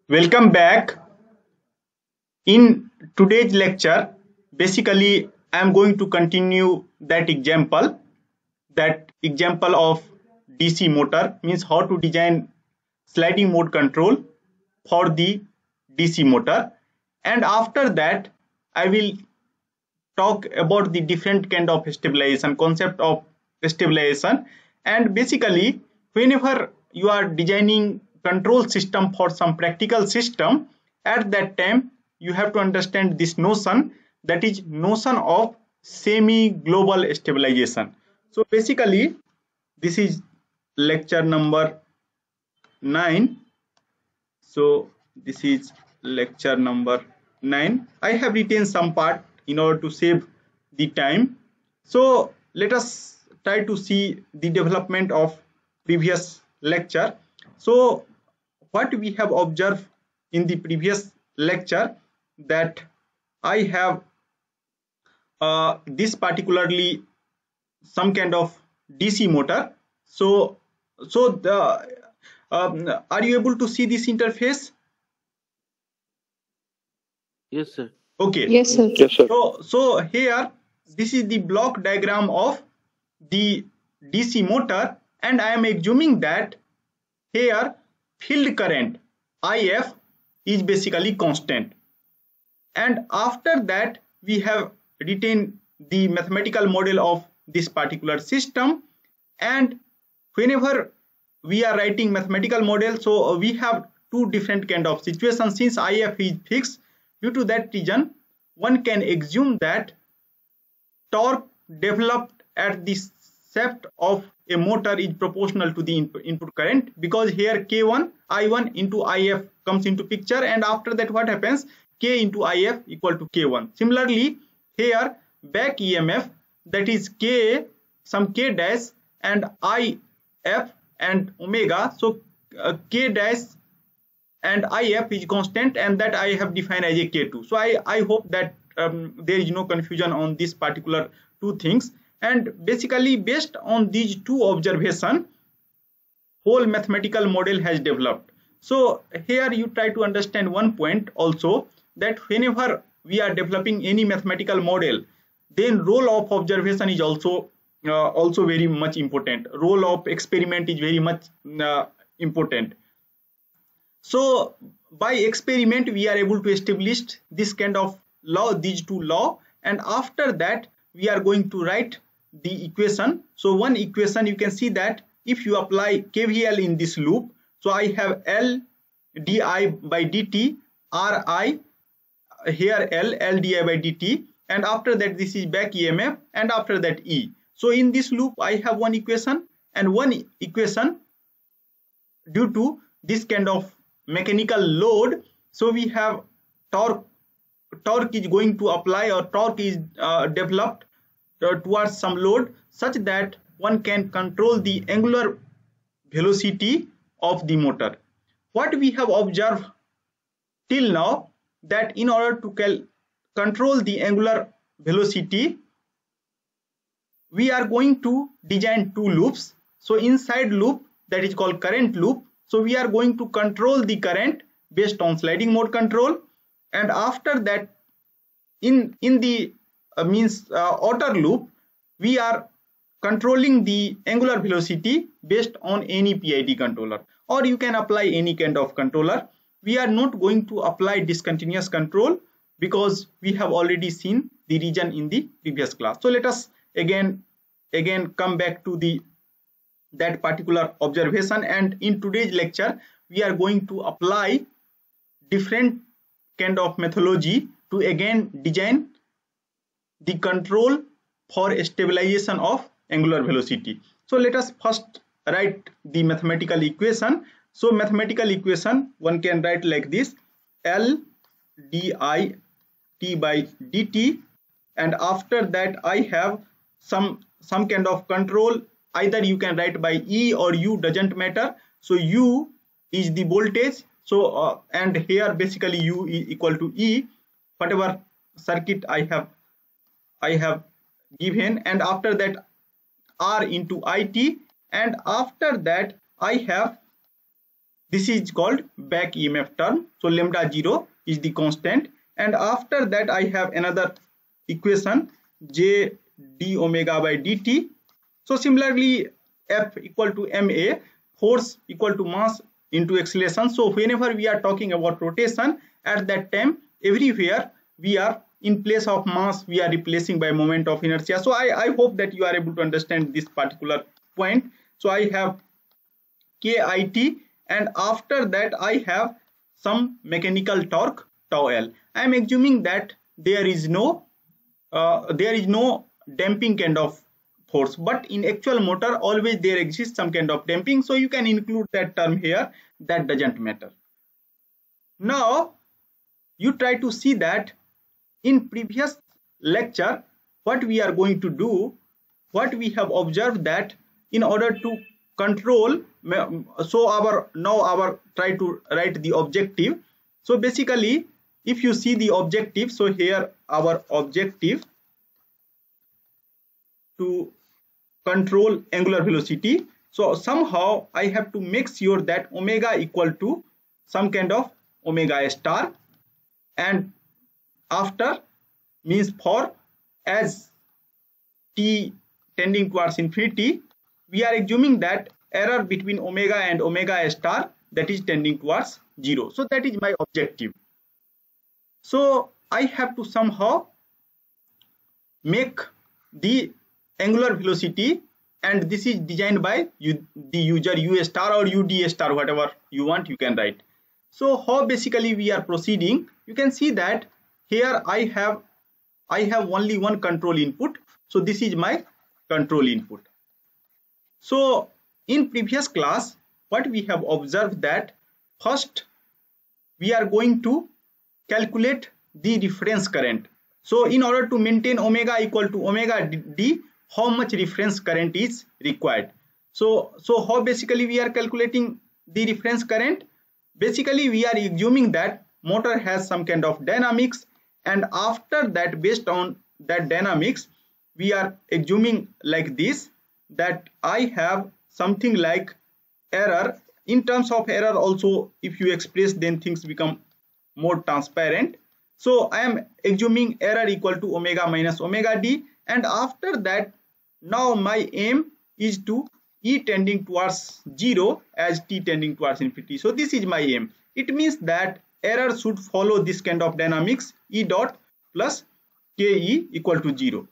Welcome back. In today's lecture, basically, I am going to continue that example of DC motor, means how to design sliding mode control for the DC motor. And after that, I will talk about the different kind of stabilization, concept of stabilization. And basically, whenever you are designing control system for some practical system, at that time you have to understand this notion, that is notion of semi global stabilization. So basically, this is lecture number 9. So this is lecture number 9. I have written some part in order to save the time. So let us try to see the development of previous lecture. So what we have observed in the previous lecture, that I have this particularly some kind of DC motor. So are you able to see this interface? Yes, sir. Okay. Yes, sir. Yes, sir. So here, this is the block diagram of the DC motor, and I am assuming that here field current IF is basically constant. And after that, we have written the mathematical model of this particular system. And whenever we are writing mathematical model, so we have two different kind of situations. Since IF is fixed, due to that reason, one can assume that torque developed at the shaft of a motor is proportional to the input current, because here K1 I1 into IF comes into picture, and after that what happens, K into IF equal to K1. Similarly, here back EMF, that is K, some K dash and IF and omega. So K dash and IF is constant, and that I have defined as a K2. So I hope that there is no confusion on this particular two things. And basically, based on these two observations, whole mathematical model has developed. So here you try to understand one point also, that whenever we are developing any mathematical model, then role of observation is also very much important. Role of experiment is very much important. So by experiment, we are able to establish this kind of law, these two law, and after that we are going to write the equation. So one equation, you can see that if you apply KVL in this loop, so I have L di by dt, Ri, here L di by dt, and after that this is back EMF, and after that E. So in this loop I have one equation, and one equation due to this kind of mechanical load, so we have torque is going to apply, or torque is developed towards some load, such that one can control the angular velocity of the motor. What we have observed till now, that in order to control the angular velocity, we are going to design two loops. So inside loop, that is called current loop, so we are going to control the current based on sliding mode control, and after that in the outer loop, we are controlling the angular velocity based on any PID controller, or you can apply any kind of controller. We are not going to apply discontinuous control, because we have already seen the region in the previous class. So let us again come back to that particular observation, and in today's lecture we are going to apply different kind of methodology to again design the control for stabilization of angular velocity. So let us first write the mathematical equation. So mathematical equation one can write like this: L di t by dt, and after that I have some kind of control. Either you can write by E or U, doesn't matter. So U is the voltage. So and here basically U is equal to E, whatever circuit I have given, and after that R into IT, and after that I have This is called back EMF term. So lambda 0 is the constant, and after that I have another equation J d omega by dt. So similarly, F equal to ma, force equal to mass into acceleration. So whenever we are talking about rotation, at that time everywhere we are in place of mass we are replacing by moment of inertia. So I hope that you are able to understand this particular point. So I have kit, and after that I have some mechanical torque tau L. I am assuming that there is no damping kind of force, but in actual motor always there exists some kind of damping, so you can include that term here, that doesn't matter. Now you try to see that in previous lecture what we are going to do, what we have observed that in order to control, so now try to write the objective. So basically if you see the objective, so here our objective to control angular velocity. So somehow I have to make sure that omega equal to some kind of omega star, and after means for as t tending towards infinity, we are assuming that error between omega and omega star, that is tending towards 0. So that is my objective. So I have to somehow make the angular velocity, and this is designed by the user u star or ud star, whatever you want you can write. So how basically we are proceeding, you can see that here I have only one control input. So this is my control input. So in previous class what we have observed that first we are going to calculate the reference current. So in order to maintain omega equal to omega d, how much reference current is required. So how basically we are calculating the reference current? Basically we are assuming that motor has some kind of dynamics, and after that based on that dynamics we are assuming like this, that I have something like error. In terms of error also if you express, then things become more transparent. So I am assuming error equal to omega minus omega d, and after that now my aim is to E tending towards 0 as t tending towards infinity. So this is my aim. It means that error should follow this kind of dynamics, E dot plus ke equal to 0,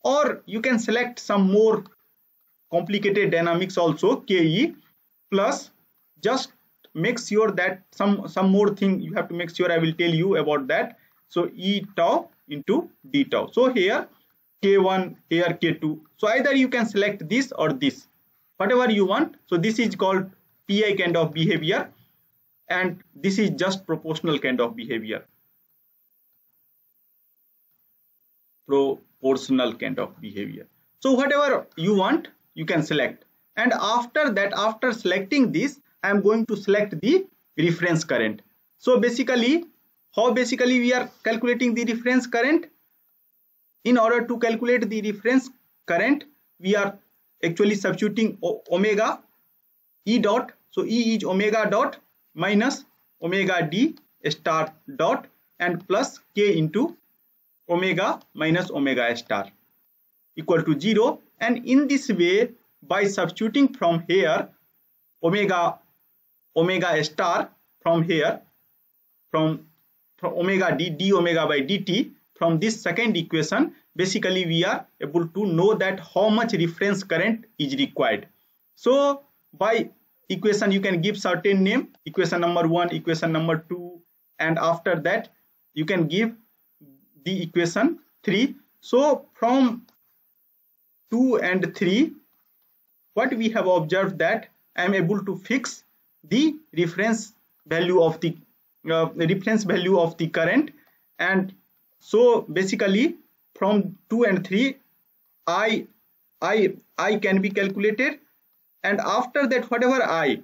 or you can select some more complicated dynamics also, ke plus, just make sure that some more thing you have to make sure, I will tell you about that. So E tau into d tau. So here k1, here k2. So either you can select this or this, whatever you want. So this is called pi kind of behavior, and this is just proportional kind of behavior. Proportional kind of behavior. So whatever you want you can select, and after that, after selecting this, I am going to select the reference current. So basically how basically we are calculating the reference current? In order to calculate the reference current, we are actually substituting omega E dot. So E is omega dot minus omega d star dot and plus k into omega minus omega star equal to 0. And in this way, by substituting from here omega star from here, from omega d omega by dt, from this second equation, basically we are able to know that how much reference current is required. So by equation you can give certain name, equation number 1, equation number 2, and after that you can give the equation 3. So from 2 and 3, what we have observed that I am able to fix the reference value of the current, and so basically from 2 and 3 I can be calculated, and after that whatever I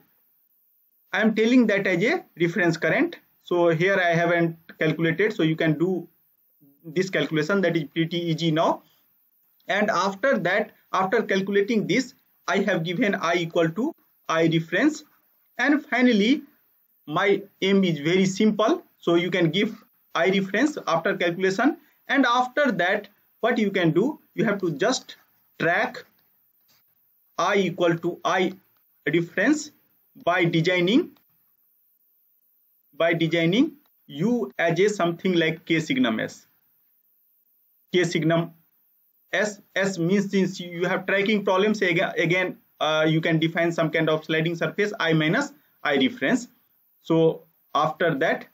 am telling that as a reference current. So here I haven't calculated, so you can do this calculation, that is pretty easy now. And after that, after calculating this, I have given I equal to I reference, and finally my aim is very simple, so you can give I reference after calculation, and after that what you can do, you have to just track I equal to I reference by designing U as a something like K signum S. K signum S means since you have tracking problems, again you can define some kind of sliding surface I minus I reference. So after that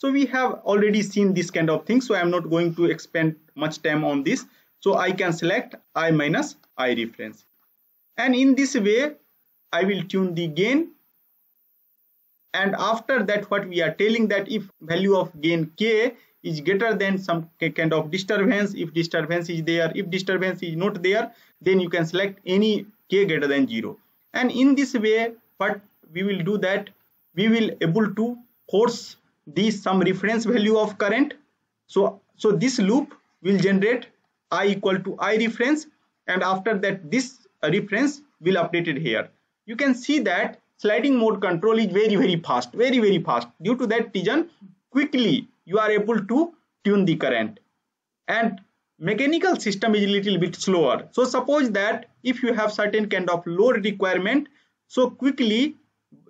we have already seen this kind of thing, so I am not going to expend much time on this. So I can select I minus I reference, and in this way I will tune the gain. And after that what we are telling, that if value of gain K is greater than some kind of disturbance, if disturbance is there, if disturbance is not there, then you can select any K greater than 0. And in this way what we will do, that we will able to force this some reference value of current. So this loop will generate I equal to I reference, and after that this reference will updated here. You can see that sliding mode control is very fast, very fast. Due to that reason, quickly you are able to tune the current, and mechanical system is a little bit slower. So suppose that if you have certain kind of load requirement, so quickly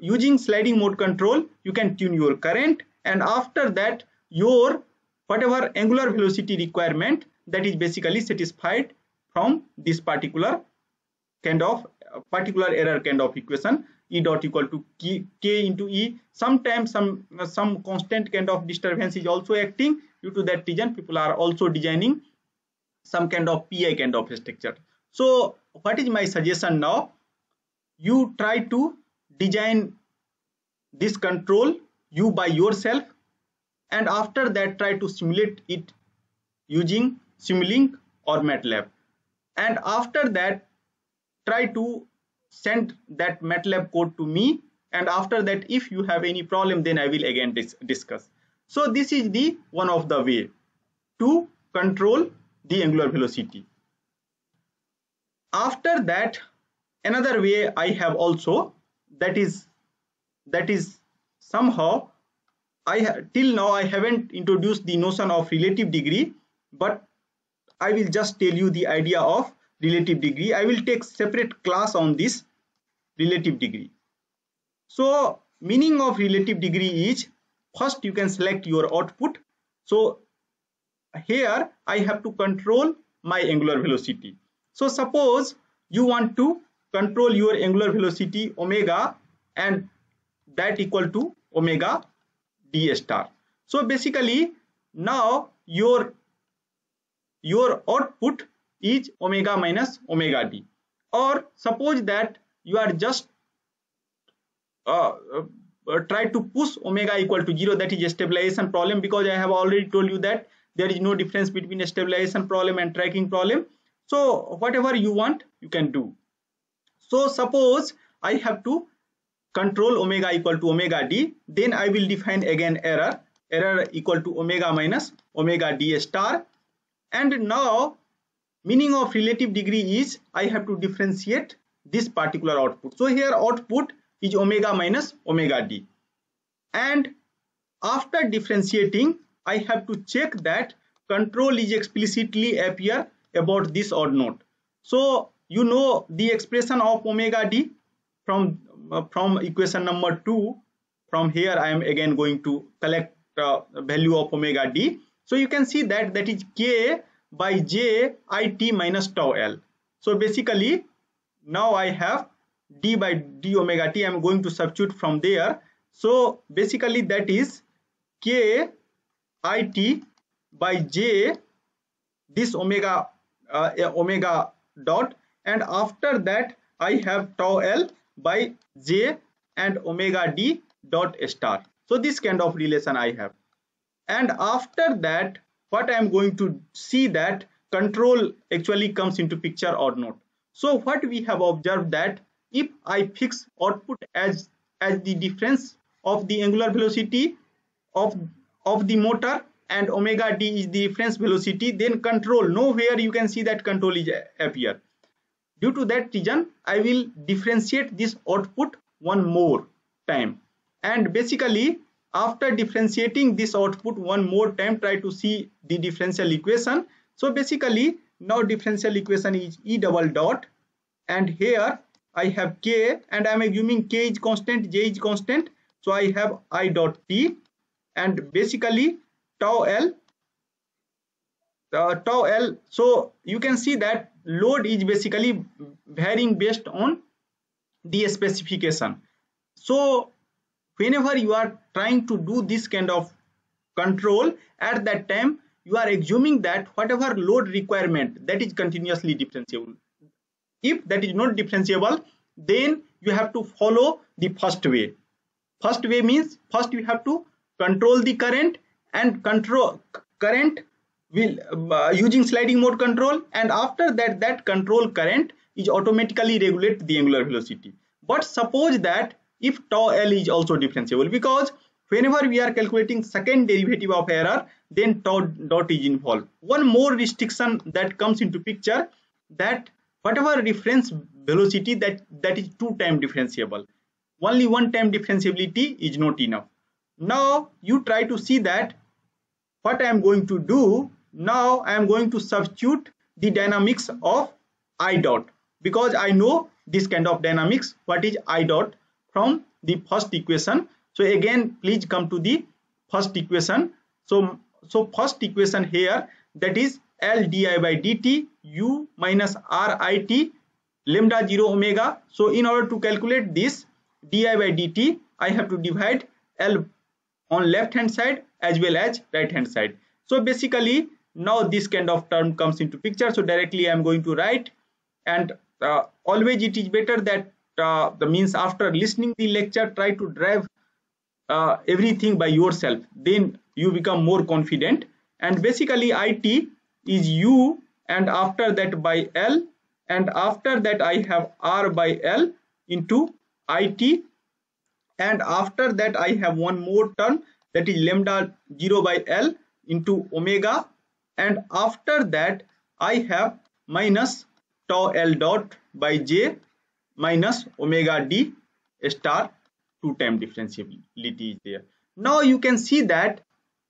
using sliding mode control you can tune your current, and after that your whatever angular velocity requirement, that is basically satisfied from this particular kind of particular error kind of equation, E dot equal to K into E. Sometimes some constant kind of disturbance is also acting. Due to that reason, people are also designing some kind of PI kind of structure. So what is my suggestion now? You try to design this control you by yourself, and after that try to simulate it using Simulink or MATLAB, and after that try to send that MATLAB code to me, and after that if you have any problem then I will again discuss. So this is the one of the way to control the angular velocity. After that another way I have also, that is somehow till now I haven't introduced the notion of relative degree, but I will just tell you the idea of relative degree. I will take separate class on this relative degree. So meaning of relative degree is, first you can select your output. So here I have to control my angular velocity. So suppose you want to control your angular velocity omega, and that equal to omega d star. So basically now your output is omega minus omega d, or suppose that you are just try to push omega equal to 0, that is a stabilization problem, because I have already told you that there is no difference between a stabilization problem and tracking problem. So whatever you want you can do. So suppose I have to control omega equal to omega d, then I will define again error equal to omega minus omega d star, and now meaning of relative degree is I have to differentiate this particular output. So here output is omega minus omega d, and after differentiating I have to check that control is explicitly appear about this odd node. So you know the expression of omega d from equation number 2. From here I am again going to collect value of omega d. So you can see that is k by j I t minus tau l. So basically now I have d by d omega t. I am going to substitute from there. So basically that is k I t by j this omega omega dot, and after that I have tau l by j and omega d dot star. So this kind of relation I have, and after that what I am going to see, that control actually comes into picture or not. So what we have observed, that if I fix output as the difference of the angular velocity of the motor and omega d is the reference velocity, then control, nowhere you can see that control is appear. Due to that reason I will differentiate this output one more time, And basically after differentiating this output one more time, try to see the differential equation. So basically now differential equation is E double dot, and here I have K, and I am assuming K is constant, J is constant, so I have I dot T, and basically tau L, so you can see that load is basically varying based on the specification. So whenever you are trying to do this kind of control, at that time you are assuming that whatever load requirement, that is continuously differentiable. If that is not differentiable, then you have to follow the first way. First way means first you have to control the current, and control current will using sliding mode control, and after that that control current is automatically regulate the angular velocity. But suppose that if tau L is also differentiable, because whenever we are calculating second derivative of error, then tau dot is involved. One more restriction that comes into picture, that whatever reference velocity that is two time differentiable, only one time differentiability is not enough. Now you try to see that what I am going to do. Now I am going to substitute the dynamics of I dot, because I know this kind of dynamics, what is I dot, from the first equation. So again please come to the first equation. So first equation here, that is L di by dt u minus r I t lambda 0 omega. So in order to calculate this di by dt, I have to divide L on left hand side as well as right hand side. So basically now this kind of term comes into picture. So directly I am going to write, and always it is better that the means after listening the lecture, try to drive everything by yourself, then you become more confident. And basically IT is U, and after that by L, and after that I have R by L into IT, and after that I have one more term, that is lambda 0 by L into omega, and after that I have minus tau L dot by J minus omega D star, two time differentiability is there. Now you can see that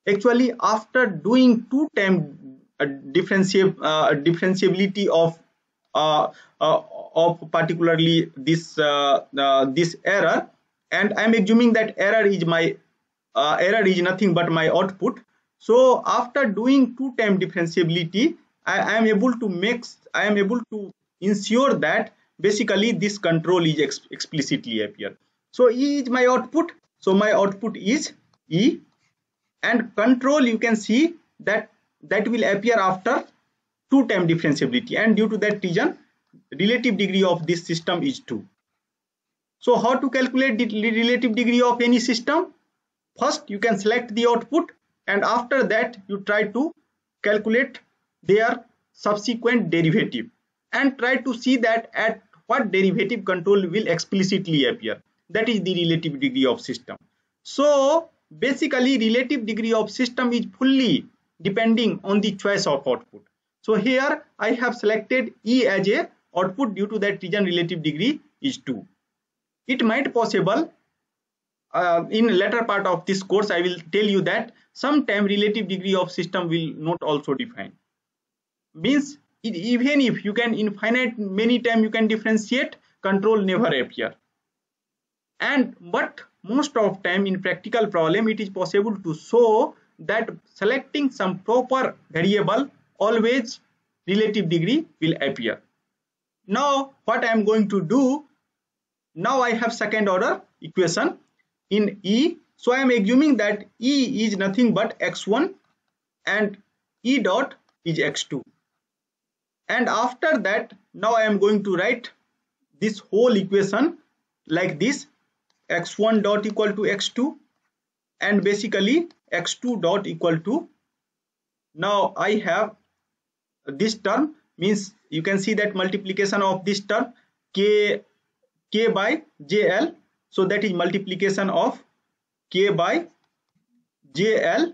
actually after doing two time differentiability of particularly this error, and I am assuming that error is nothing but my output. So after doing two time differentiability, I am able to ensure that basically this control is explicitly appear. So E is my output, so my output is E, and control you can see that will appear after two time differentiability, and due to that reason relative degree of this system is 2. So how to calculate the relative degree of any system? First you can select the output, and after that you try to calculate their subsequent derivative, and try to see that at what derivative control will explicitly appear. That is the relative degree of system. So basically relative degree of system is fully depending on the choice of output. So here I have selected E as a output, due to that reason relative degree is 2. It might possible in later part of this course I will tell you that sometime relative degree of system will not also define. Means even if you can infinite many time you can differentiate, control never appear. But most of time in practical problem it is possible to show that selecting some proper variable, always relative degree will appear. Now what I am going to do, now I have second order equation in E. So I am assuming that E is nothing but x1 and E dot is x2. And after that now I am going to write this whole equation like this: x1 dot equal to x2, and basically x2 dot equal to, now I have this term, means you can see that multiplication of this term k by jl, so that is multiplication of k by jl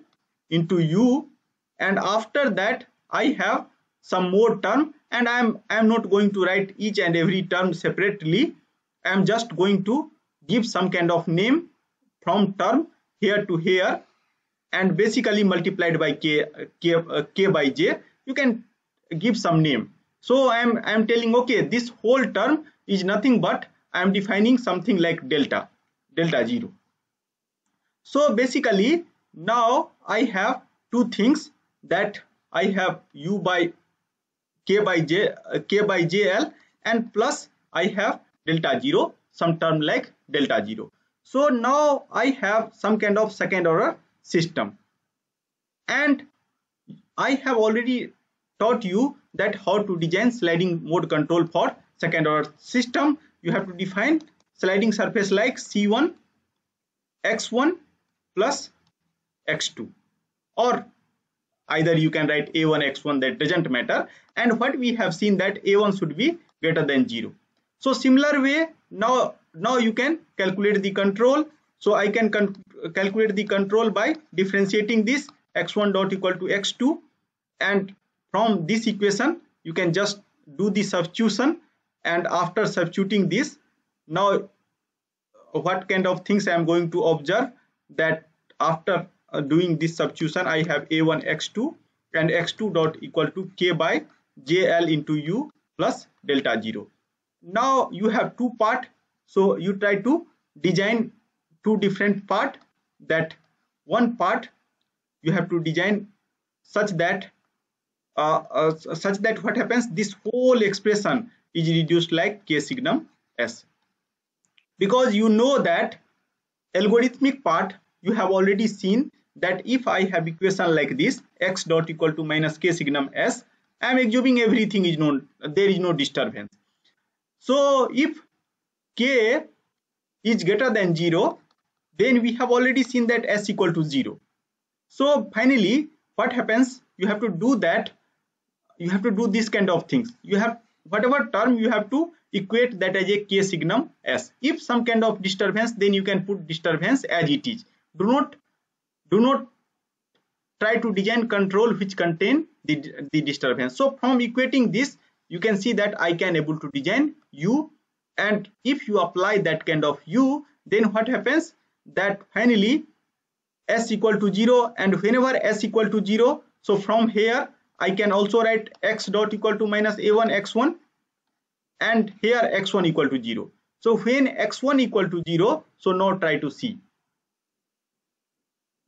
into u, and after that I have some more term, and I am not going to write each and every term separately. I am just going to give some kind of name from term here to here and basically multiplied by k by j. You can give some name. So I am telling, okay, this whole term is nothing but I am defining something like delta 0. So basically now I have two things, that I have u by k by jl and plus I have delta 0, some term like delta 0. So now I have some kind of second order system, and I have already taught you that how to design sliding mode control for second order system. You have to define sliding surface like C1 x1 plus x2, or either you can write a1 x1, that doesn't matter. And what we have seen that a1 should be greater than 0. So similar way, now you can calculate the control. So I can calculate the control by differentiating this x1 dot equal to x2, and from this equation you can just do the substitution. And after substituting this, now what kind of things I am going to observe, that after doing this substitution I have a1 x2 and x2 dot equal to k by jl into u plus delta 0. Now you have two part, so you try to design two different part. That one part you have to design such that what happens, this whole expression is reduced like k signum s, because you know that algorithmic part you have already seen that if I have equation like this, x dot equal to minus k signum s, I am assuming everything is known, there is no disturbance. So if k is greater than 0, then we have already seen that s equal to 0. So finally what happens, you have to do that, you have to do this kind of things. You have whatever term you have to equate that as a k signum s. If some kind of disturbance, then you can put disturbance as it is. Do not try to design control which contain the disturbance. So from equating this, you can see that I can able to design u, and if you apply that kind of u, then what happens, that finally s equal to 0, and whenever s equal to 0, so from here I can also write x dot equal to minus a1 x1, and here x1 equal to 0. So when x1 equal to 0, so now try to see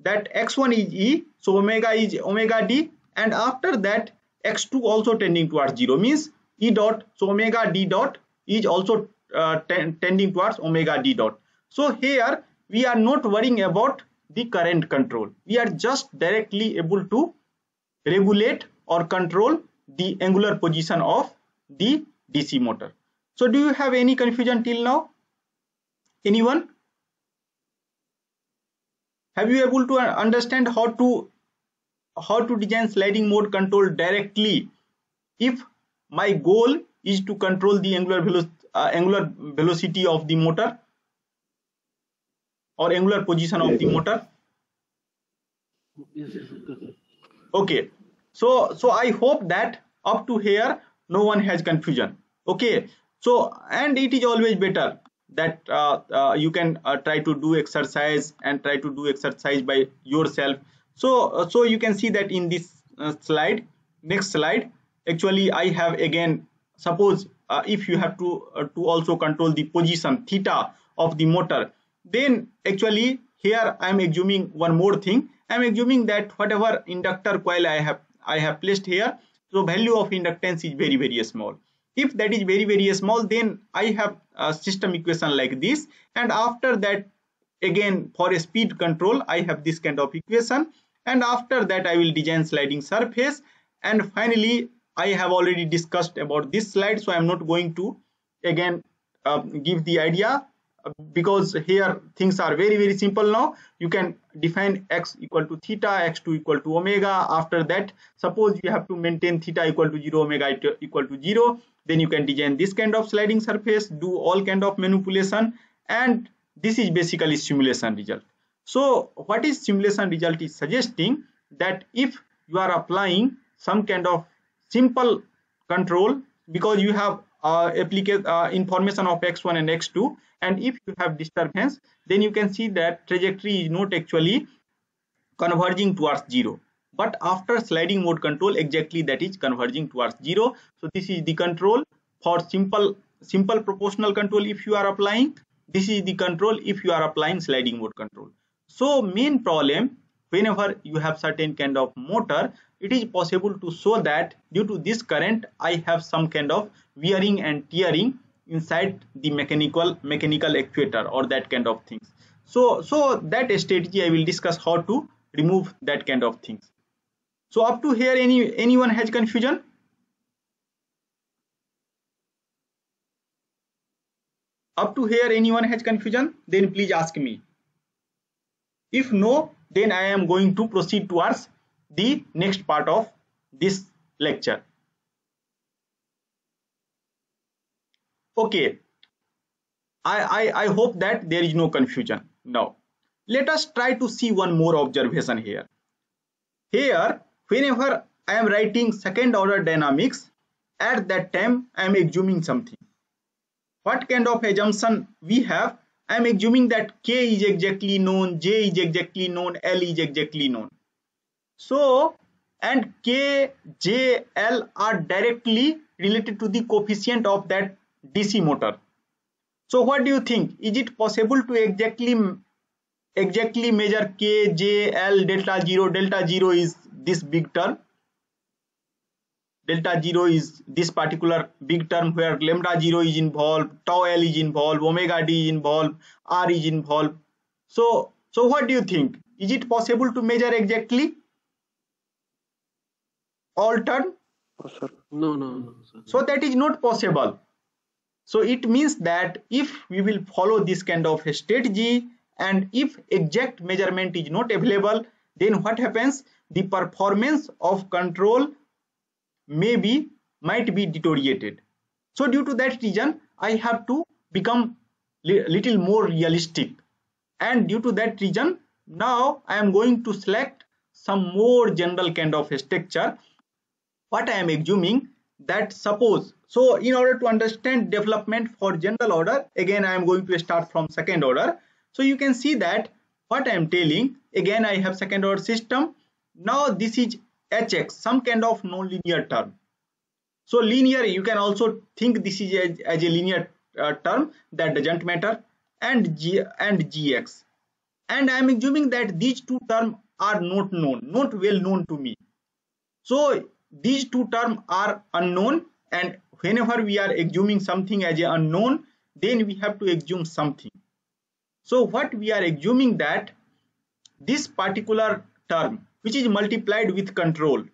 that x1 is e, so omega is omega d, and after that x2 also tending towards 0, means e dot, so omega d dot is also tending towards omega d dot. So here we are not worrying about the current control, we are just directly able to regulate or control the angular position of the DC motor. So do you have any confusion till now? Anyone? Have you able to understand how to design sliding mode control directly if my goal is to control the angular velocity of the motor or angular position of the motor? Okay, so I hope that up to here no one has confusion. Okay, so and it is always better that you can try to do exercise and try to do exercise by yourself. So you can see that in this slide, next slide, actually I have again, suppose if you have to also control the position theta of the motor, then actually here I am assuming one more thing. I am assuming that whatever inductor coil I have placed here, so value of inductance is very, very small. If that is very, very small, then I have a system equation like this, and after that again for a speed control I have this kind of equation, and after that I will design sliding surface. And finally I have already discussed about this slide, so I am not going to again give the idea, because here things are very, very simple. Now you can define x equal to theta, x2 equal to omega. After that, suppose you have to maintain theta equal to 0, omega equal to 0, then you can design this kind of sliding surface, do all kind of manipulation, and this is basically simulation result. So what is simulation result is suggesting that if you are applying some kind of simple control, because you have information of x1 and x2, and if you have disturbance, then you can see that trajectory is not actually converging towards 0, but after sliding mode control exactly that is converging towards 0. So this is the control for simple proportional control if you are applying. This is the control if you are applying sliding mode control. So main problem, whenever you have certain kind of motor, it is possible to show that due to this current I have some kind of wearing and tearing inside the mechanical actuator or that kind of things. So that strategy I will discuss how to remove that kind of things. So up to here, anyone has confusion? Up to here, anyone has confusion? Then please ask me. If no, then I am going to proceed towards the next part of this lecture. Okay. I hope that there is no confusion. Now, let us try to see one more observation here. Here, whenever I am writing second order dynamics, at that time I am assuming something. What kind of assumption we have? I am assuming that K is exactly known, J is exactly known, L is exactly known. So, and K, J, L are directly related to the coefficient of that DC motor. So what do you think? Is it possible to exactly measure K, J, L, delta 0? Delta 0 is this big term. Delta 0 is this particular big term where lambda 0 is involved, tau L is involved, omega D is involved, R is involved. So what do you think? Is it possible to measure exactly all term? Oh, sir. No, sir. So that is not possible. So it means that if we will follow this kind of a strategy and if exact measurement is not available, then what happens? The performance of control might be deteriorated. So due to that reason, I have to become little more realistic, and due to that reason, now I am going to select some more general kind of a structure. What I am assuming that suppose, so in order to understand development for general order, again I am going to start from second order. So you can see that what I am telling, again I have second order system. Now this is Hx, some kind of non-linear term. So linear, you can also think this is as a linear term, that doesn't matter, and Gx. And I am assuming that these two terms are not well known to me. So these two terms are unknown, and whenever we are assuming something as an unknown, then we have to assume something. So what we are assuming that this particular term which is multiplied with control,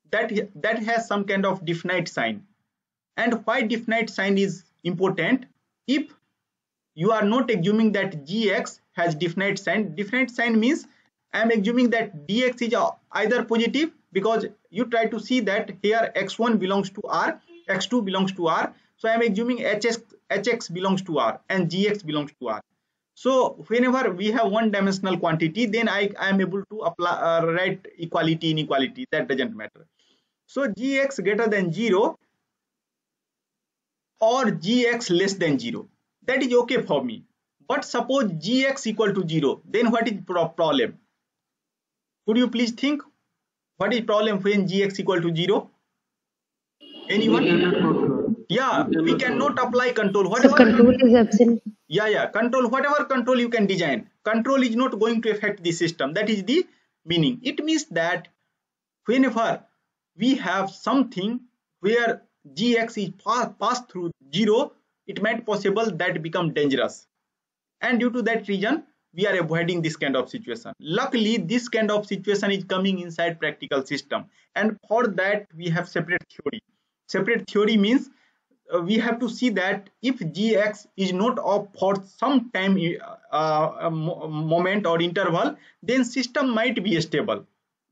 that has some kind of definite sign. And why definite sign is important? If you are not assuming that Gx has definite sign means I am assuming that Dx is either positive, because you try to see that here x1 belongs to R, x2 belongs to R. So I am assuming Hx belongs to R and Gx belongs to R. So whenever we have one dimensional quantity, then I am able to apply write equality, inequality, that doesn't matter. So Gx greater than 0 or Gx less than 0, that is okay for me. But suppose Gx equal to 0, then what is problem? Could you please think? What is problem when Gx equal to 0? Anyone? Yeah, we cannot apply control. So control is absent. Yeah, control, whatever control you can design, control is not going to affect the system. That is the meaning. It means that whenever we have something where Gx is passed through 0, it might possible that become dangerous. And due to that reason, we are avoiding this kind of situation. Luckily, this kind of situation is coming inside practical system. And for that, we have separate theory. Separate theory means we have to see that if Gx is not off for some time moment or interval, then system might be stable.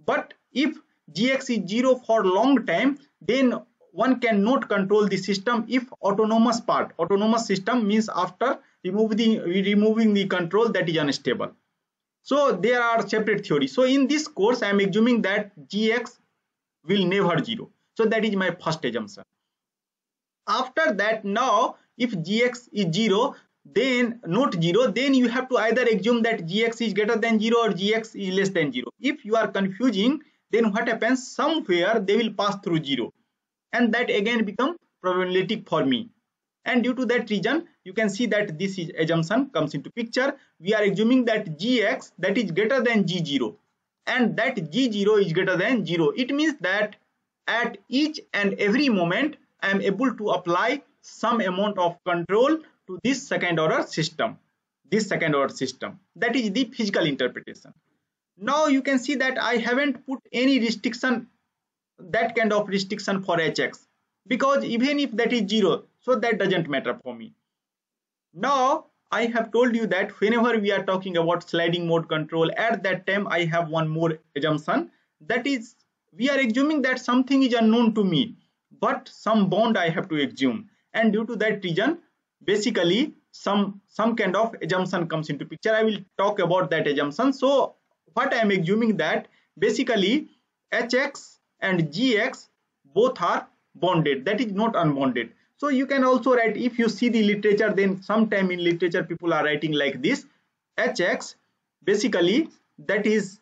But if Gx is 0 for long time, then one cannot control the system if autonomous system means after removing the control, that is unstable. So there are separate theories. So in this course I am assuming that Gx will never 0. So that is my first assumption. After that, now if gx is 0, then not 0, then you have to either assume that gx is greater than 0 or gx is less than 0. If you are confusing, then what happens, somewhere they will pass through 0, and that again become problematic for me. And due to that reason, you can see that this is assumption comes into picture. We are assuming that gx, that is greater than g0, and that g0 is greater than 0. It means that at each and every moment I am able to apply some amount of control to this second order system. That is the physical interpretation. Now you can see that I haven't put any restriction, that kind of restriction for hx, because even if that is 0, so that doesn't matter for me. Now I have told you that whenever we are talking about sliding mode control, at that time I have one more assumption, that is we are assuming that something is unknown to me, but some bound I have to assume, and due to that reason, basically some kind of assumption comes into picture. I will talk about that assumption. So what I am assuming, that basically hx and gx both are bounded, that is not unbounded. So you can also write, if you see the literature, then sometime in literature people are writing like this: hx, basically that is,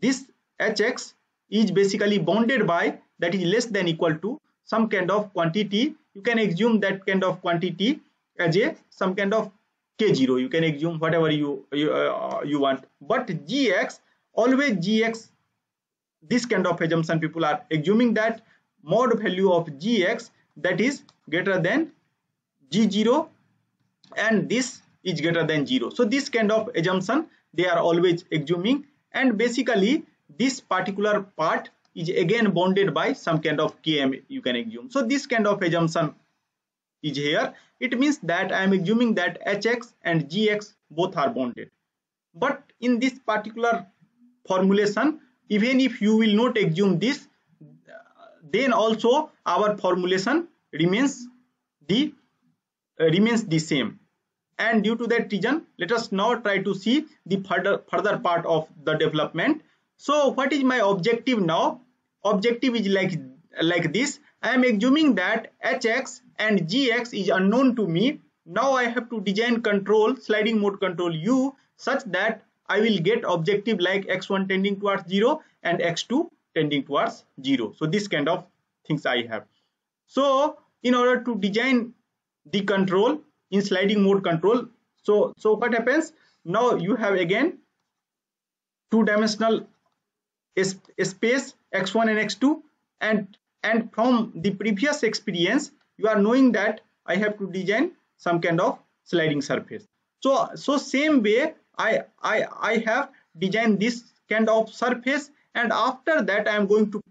this hx is basically bounded by, that is less than equal to some kind of quantity. You can assume that kind of quantity as a some kind of k0, you can assume whatever you want. But gx, always gx, this kind of assumption people are assuming that mod value of gx, that is greater than g0, and this is greater than 0. So this kind of assumption they are always assuming, and basically this particular part is again bounded by some kind of km, you can assume. So this kind of assumption is here. It means that I am assuming that hx and gx both are bounded. But in this particular formulation, even if you will not assume this, then also our formulation remains the same. And due to that reason, let us now try to see the further part of the development. So what is my objective now? Objective is like this. I am assuming that hx and gx is unknown to me. Now I have to design control, sliding mode control u, such that I will get objective like x1 tending towards 0 and x2 tending towards 0. So this kind of things I have. So in order to design the control in sliding mode control, so what happens, now you have again two-dimensional space x1 and x2, and from the previous experience you are knowing that I have to design some kind of sliding surface. So same way I have designed this kind of surface, and after that I am going to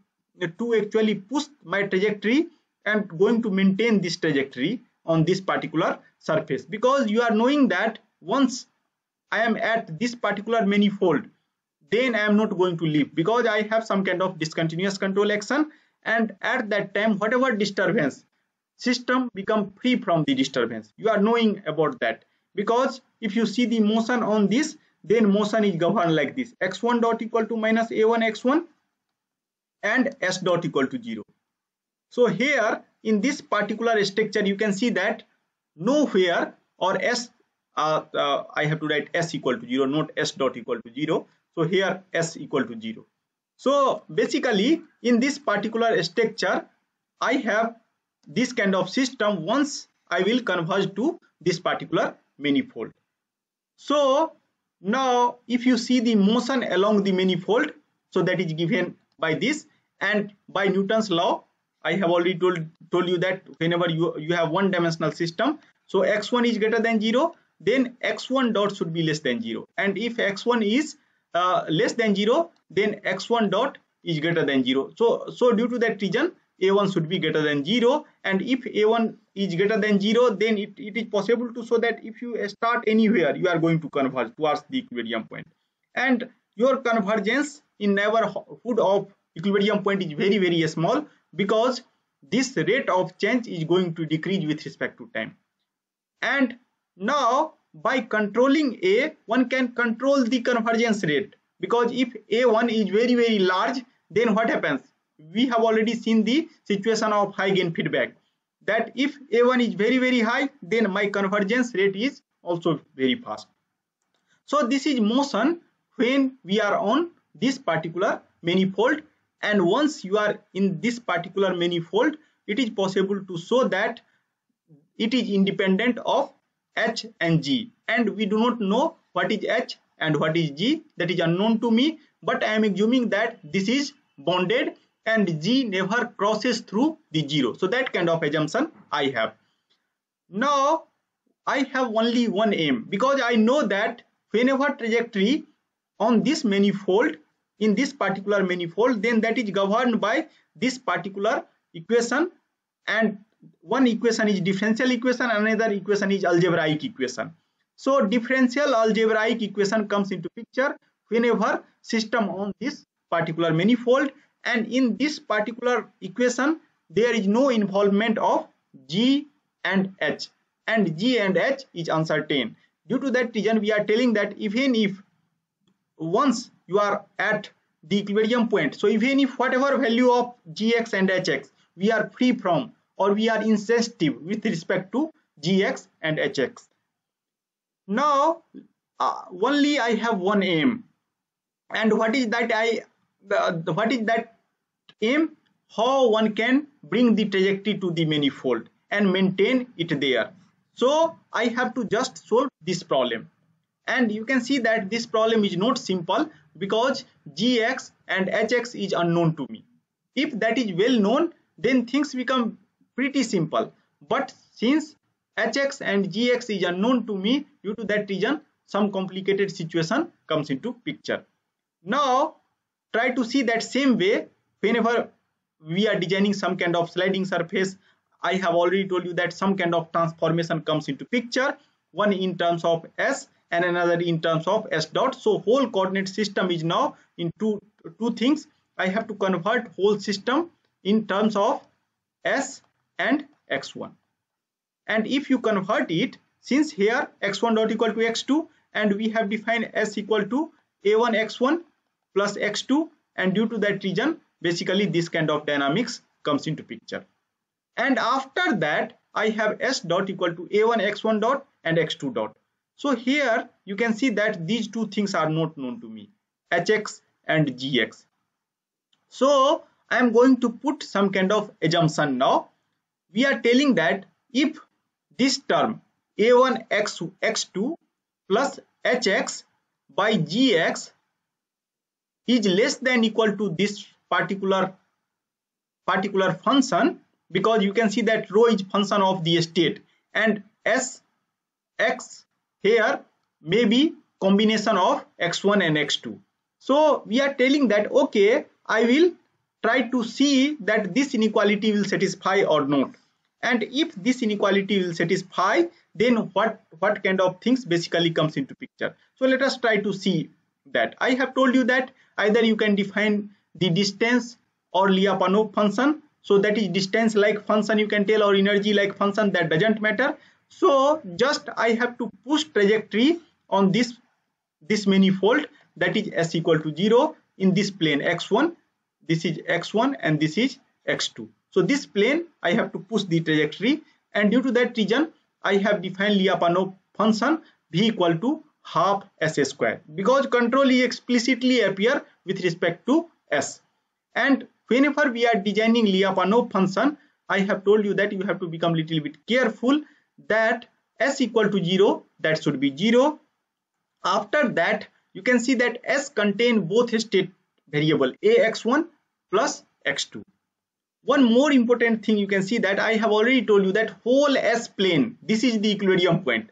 actually push my trajectory and going to maintain this trajectory on this particular surface, because you are knowing that once I am at this particular manifold, then I am not going to leave, because I have some kind of discontinuous control action, and at that time whatever disturbance, system become free from the disturbance. You are knowing about that, because if you see the motion on this, then motion is governed like this: x1 dot equal to minus a1 x1 and s dot equal to 0. So here in this particular structure you can see that nowhere, or s I have to write s equal to 0, not s dot equal to 0. So here s equal to 0. So basically in this particular structure I have this kind of system once I will converge to this particular manifold. So now if you see the motion along the manifold, so that is given by this, and by Newton's law I have already told you that whenever you have one dimensional system, so x1 is greater than 0, then x1 dot should be less than 0, and if x1 is less than 0, then x1 dot is greater than 0. So due to that reason a1 should be greater than 0, and if a1 is greater than 0, then it is possible to show that if you start anywhere, you are going to converge towards the equilibrium point, and your convergence in neighborhood of equilibrium point is very, very small, because this rate of change is going to decrease with respect to time. And now by controlling a, one can control the convergence rate, because if a1 is very, very large, then what happens? We have already seen the situation of high gain feedback. that if A1 is very high, then my convergence rate is also very fast. So this is motion when we are on this particular manifold, and once you are in this particular manifold, it is possible to show that it is independent of H and G, and we do not know what is H and what is G. That is unknown to me, but I am assuming that this is bonded and G never crosses through the zero. So that kind of assumption I have. Now I have only one aim, because I know that whenever trajectory on this manifold, in this particular manifold, then that is governed by this particular equation, and one equation is differential equation, another equation is algebraic equation. So differential algebraic equation comes into picture whenever system on this particular manifold, and in this particular equation there is no involvement of G and H, and G and H is uncertain. Due to that reason, we are telling that even if once you are at the equilibrium point, so even if whatever value of Gx and Hx, we are free from, or we are insensitive with respect to Gx and Hx. Now only I have one aim, and what is that aim? How one can bring the trajectory to the manifold and maintain it there. So I have to just solve this problem, and you can see that this problem is not simple, because Gx and Hx is unknown to me. If that is well known, then things become pretty simple, but since Hx and Gx is unknown to me, due to that reason some complicated situation comes into picture. Now try to see that same way whenever we are designing some kind of sliding surface. I have already told you that some kind of transformation comes into picture, one in terms of S and another in terms of S dot. So whole coordinate system is now in two things. I have to convert whole system in terms of S and x1, and if you convert it, since here x1 dot equal to x2, and we have defined S equal to a1 x1 plus x2, and due to that reason basically this kind of dynamics comes into picture. And after that I have S dot equal to a1 x1 dot and x2 dot. So here you can see that these two things are not known to me, Hx and Gx. So I am going to put some kind of assumption now. We are telling that if this term a1 x2 plus hx by gx is less than equal to this particular function, because you can see that rho is function of the state, and Sx here may be combination of x1 and x2. So we are telling that okay, I will try to see that this inequality will satisfy or not, and if this inequality will satisfy, then what kind of things basically comes into picture. So let us try to see that. I have told you that either you can define the distance or Lyapunov function, so that is distance like function you can tell, or energy like function, that doesn't matter. So just I have to push trajectory on this manifold, that is S equal to 0 in this plane x1, this is x1 and this is x2. So this plane I have to push the trajectory, and due to that reason I have defined Lyapunov function v equal to half s square, because control is explicitly appear with respect to s. And whenever we are designing Lyapunov function, I have told you that you have to become little bit careful that s equal to 0, that should be 0. After that you can see that s contain both state variable ax1 plus x2. One more important thing, you can see that I have already told you that whole S plane, this is the equilibrium point.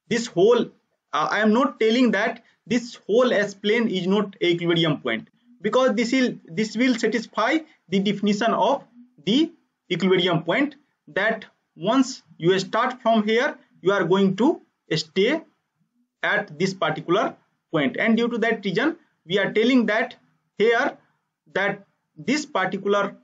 This whole, I am not telling that this whole S plane is not a equilibrium point, because this will satisfy the definition of the equilibrium point, that once you start from here you are going to stay at this particular point, and due to that reason we are telling that here that this particular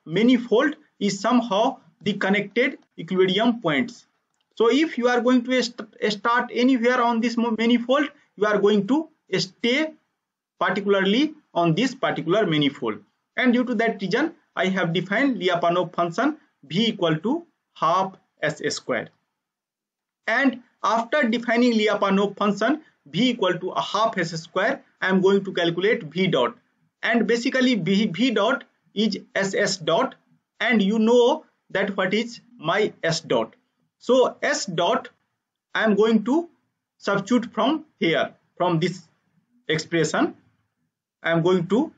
manifold is somehow the connected equilibrium points. So if you are going to start anywhere on this manifold, you are going to stay particularly on this particular manifold, and due to that reason I have defined Lyapunov function V equal to half S square. And after defining Lyapunov function V equal to a half S square, I am going to calculate V dot. And basically V dot is SS dot, and you know that what is my S dot. So S dot I am going to substitute from here, from this expression. I am going to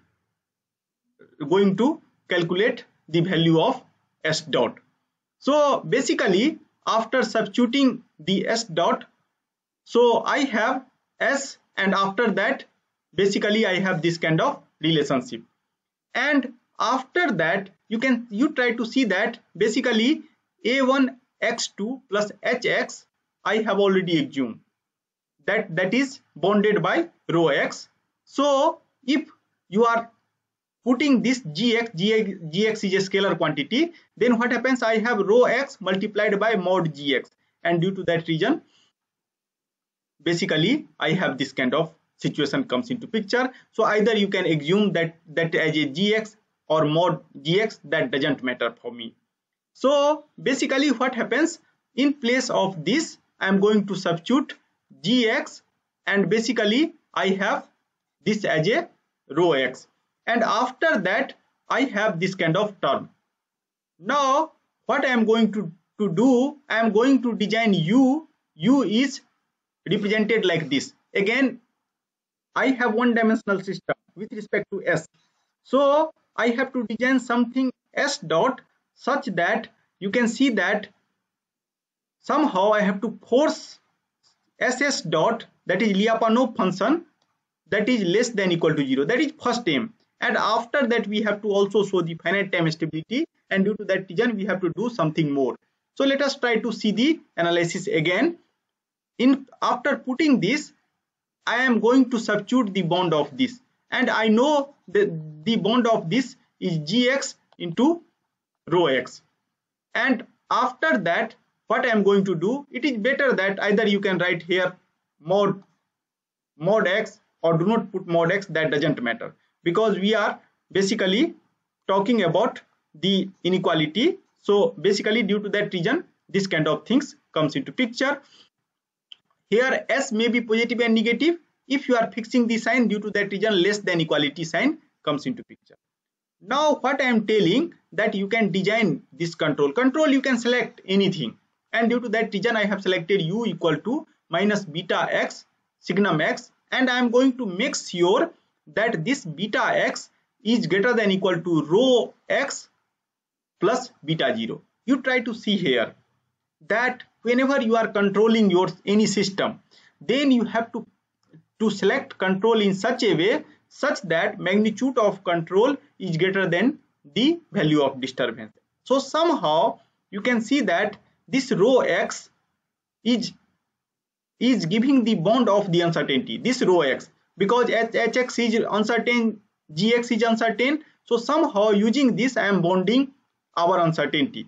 calculate the value of S dot. So basically after substituting the S dot, so I have S, and after that basically I have this kind of relationship. And after that you try to see that basically A1 x2 plus hx I have already assumed that is bounded by rho x. So if you are putting this gx is a scalar quantity, then what happens, I have rho x multiplied by mod gx, and due to that reason basically I have this kind of situation comes into picture. So either you can assume that as a gx or mod gx, that doesn't matter for me. So basically what happens, in place of this I am going to substitute gx, and basically I have this as a rho x, and after that I have this kind of term. Now what I am going to do, I am going to design u is represented like this. Again I have one dimensional system with respect to S, so I have to design something S dot such that you can see that somehow I have to force SS dot, that is Lyapunov function, that is less than equal to 0. That is first aim, and after that we have to also show the finite time stability, and due to that reason we have to do something more. So let us try to see the analysis again. After putting this, I am going to substitute the bond of this, and I know that the bond of this is gx into rho x. And after that what I am going to do, it is better that either you can write here mod x or do not put mod x, that doesn't matter, because we are basically talking about the inequality. So basically due to that reason this kind of things comes into picture. Here S may be positive and negative. If you are fixing the sign, due to that reason less than equality sign comes into picture. Now what I am telling, that you can design this control you can select anything, and due to that reason I have selected u equal to minus beta x signum x, and I am going to make sure that this beta x is greater than equal to rho x plus beta 0. You try to see here that whenever you are controlling your any system, then you have to select control in such a way such that magnitude of control is greater than the value of disturbance. So somehow you can see that this rho x is giving the bond of the uncertainty, this rho x, because hx is uncertain, gx is uncertain. So somehow using this I am bonding our uncertainty.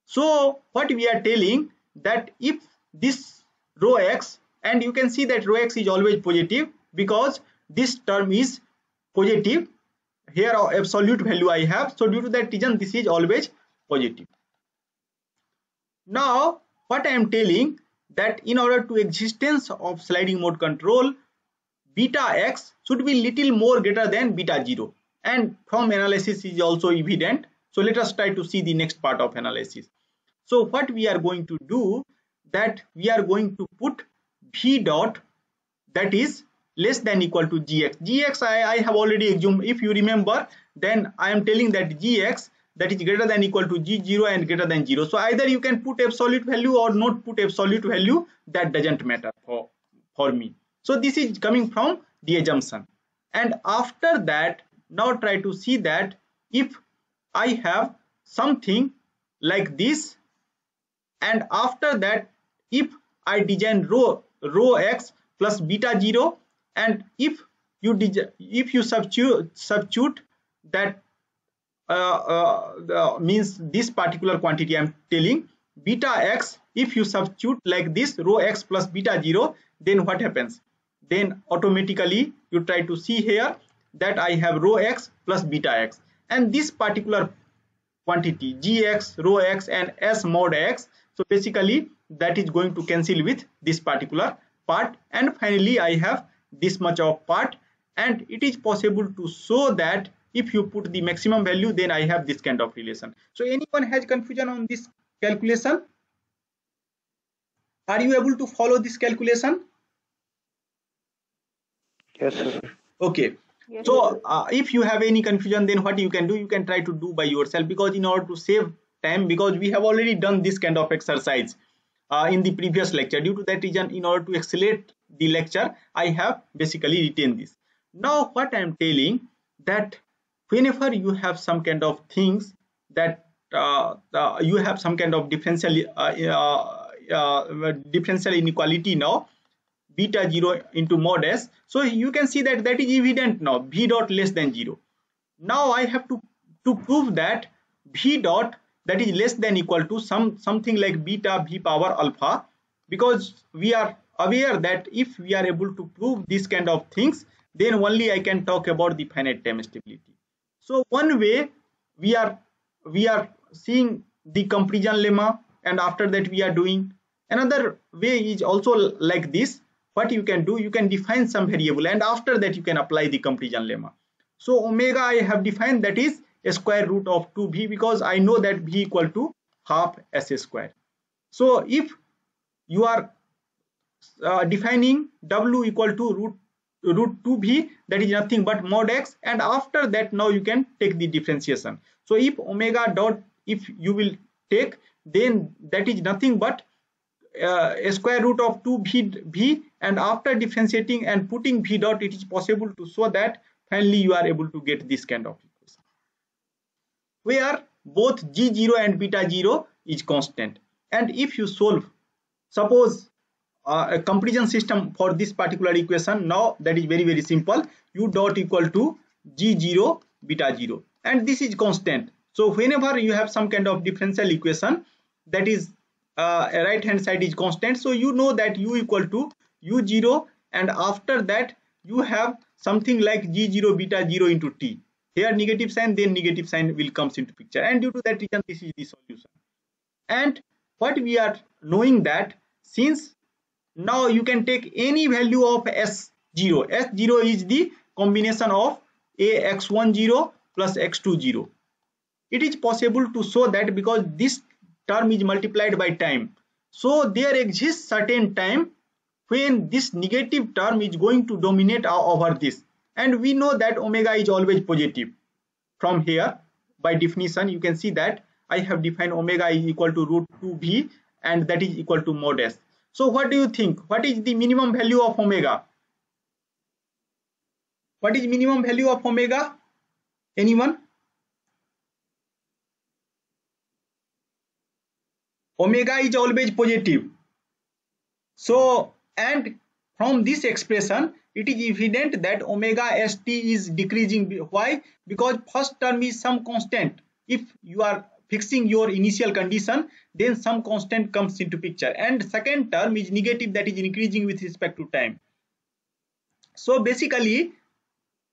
So what we are telling, that if this rho x, and you can see that rho x is always positive because this term is positive, here absolute value I have, so due to that reason this is always positive. Now what I am telling, that in order to existence of sliding mode control, beta x should be little more greater than beta 0, and from analysis is also evident. So let us try to see the next part of analysis. So what we are going to do, that we are going to put v dot, that is less than equal to gx. I have already assumed, if you remember, then I am telling that gx, that is greater than equal to g0 and greater than 0. So either you can put absolute value or not put absolute value, that doesn't matter for me. So this is coming from the assumption. And after that, now try to see that if I have something like this, and after that if I design rho x plus beta 0, and if you substitute that means this particular quantity I am telling beta x, if you substitute like this rho x plus beta 0, then what happens? Then automatically you try to see here that I have rho x plus beta x, and this particular quantity gx, rho x and s mod x. So basically that is going to cancel with this particular part, and finally I have this much of part, and it is possible to show that if you put the maximum value, then I have this kind of relation. So anyone has confusion on this calculation? Are you able to follow this calculation? Yes, sir. Okay. Yes, So if you have any confusion, then what you can do, you can try to do by yourself, because in order to save time, because we have already done this kind of exercise in the previous lecture. Due to that reason, in order to accelerate the lecture, I have basically written this. Now what I am telling, that whenever you have some kind of things that you have some kind of differential inequality now, beta 0 into mod s. So you can see that that is evident now, v dot less than 0. Now I have to prove that v dot that is less than equal to something like beta v power alpha, because we are aware that if we are able to prove this kind of things, then only I can talk about the finite time stability. So one way we are seeing the comparison lemma, and after that we are doing another way is also like this. What you can do, you can define some variable, and after that you can apply the comparison lemma. So omega I have defined, that is a square root of 2v, because I know that v equal to half s square. So if you are defining w equal to root 2v, that is nothing but mod x, and after that now you can take the differentiation. So if omega dot, if you will take, then that is nothing but a square root of 2v, and after differentiating and putting v dot, it is possible to show that finally you are able to get this kind of equation, where both g0 and beta 0 is constant. And if you solve, suppose a comparison system for this particular equation, now that is very simple. U dot equal to g0 beta 0, and this is constant. So whenever you have some kind of differential equation, that is right hand side is constant, so you know that u equal to u0, and after that you have something like g0 beta 0 into t. Here negative sign, then negative sign will comes into picture, and due to that reason this is the solution. And what we are knowing, that since now you can take any value of s0. S0 is the combination of x10 plus x20. It is possible to show that because this term is multiplied by time, so there exists certain time when this negative term is going to dominate over this, and we know that omega is always positive. From here, by definition, you can see that I have defined omega is equal to root 2v, and that is equal to mod s. So what do you think? What is the minimum value of omega? What is minimum value of omega? Anyone? Omega is always positive. So, and from this expression, it is evident that omega st is decreasing. Why? Because first term is some constant. If you are fixing your initial condition, then some constant comes into picture, and second term is negative, that is increasing with respect to time. So basically,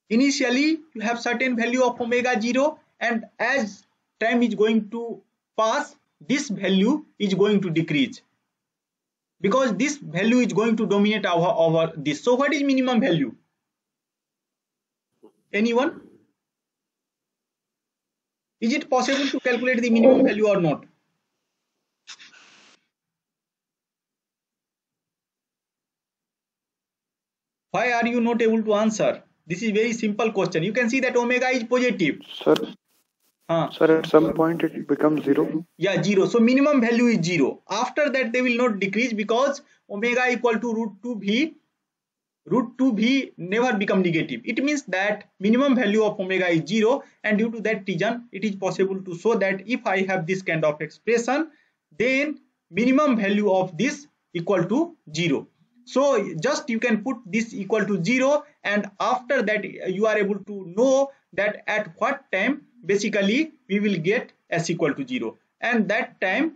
initially you have certain value of omega 0, and as time is going to pass, this value is going to decrease, because this value is going to dominate over this. So what is minimum value? Anyone? Is it possible to calculate the minimum value or not? Why are you not able to answer? This is very simple question. You can see that omega is positive. Sir, sir, at some point it becomes 0. Yeah, 0. So minimum value is 0. After that they will not decrease, because omega equal to root 2v. Root 2v never become negative. It means that minimum value of omega is 0, and due to that reason it is possible to show that if I have this kind of expression, then minimum value of this equal to 0. So just you can put this equal to 0, and after that you are able to know that at what time basically we will get s equal to 0, and that time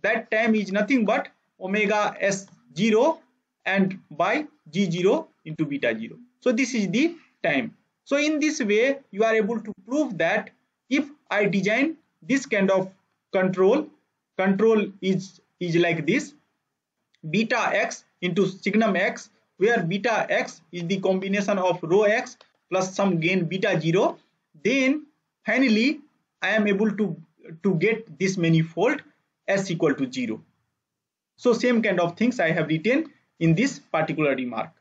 is nothing but omega s0 and by g0 into beta 0. So this is the time. So in this way you are able to prove that if I design this kind of control is like this: beta x into signum x, where beta x is the combination of rho x plus some gain beta 0. Then finally I am able to get this manifold s equal to 0. So same kind of things I have written in this particular remark.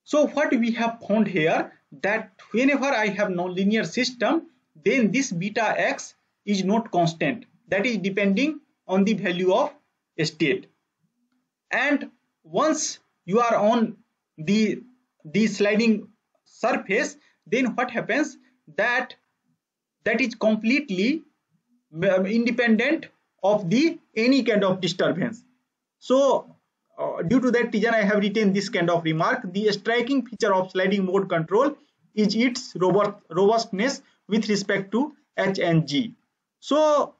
So what we have found here, that whenever I have nonlinear system, then this beta x is not constant, that is depending on the value of state. And once you are on the sliding surface, then what happens, that is completely independent of the any kind of disturbance. So due to that reason I have written this kind of remark: the striking feature of sliding mode control is its robustness with respect to h and g. So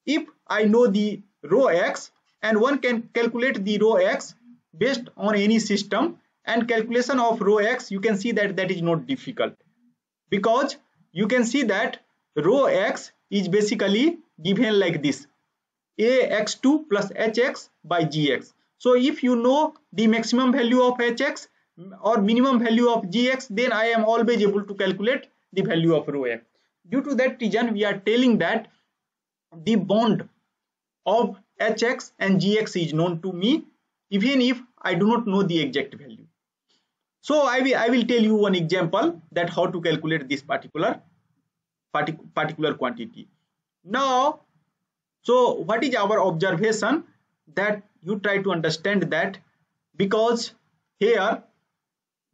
if I know the rho x, and one can calculate the rho x based on any system, and calculation of rho x, you can see that is not difficult, because you can see that rho x is basically given like this: ax2 plus hx by gx. So if you know the maximum value of hx or minimum value of gx, then I am always able to calculate the value of rho x. Due to that reason, we are telling that the bond of hx and gx is known to me, even if I do not know the exact value. So I will tell you one example that how to calculate this particular quantity. Now, so what is our observation? That you try to understand that, because here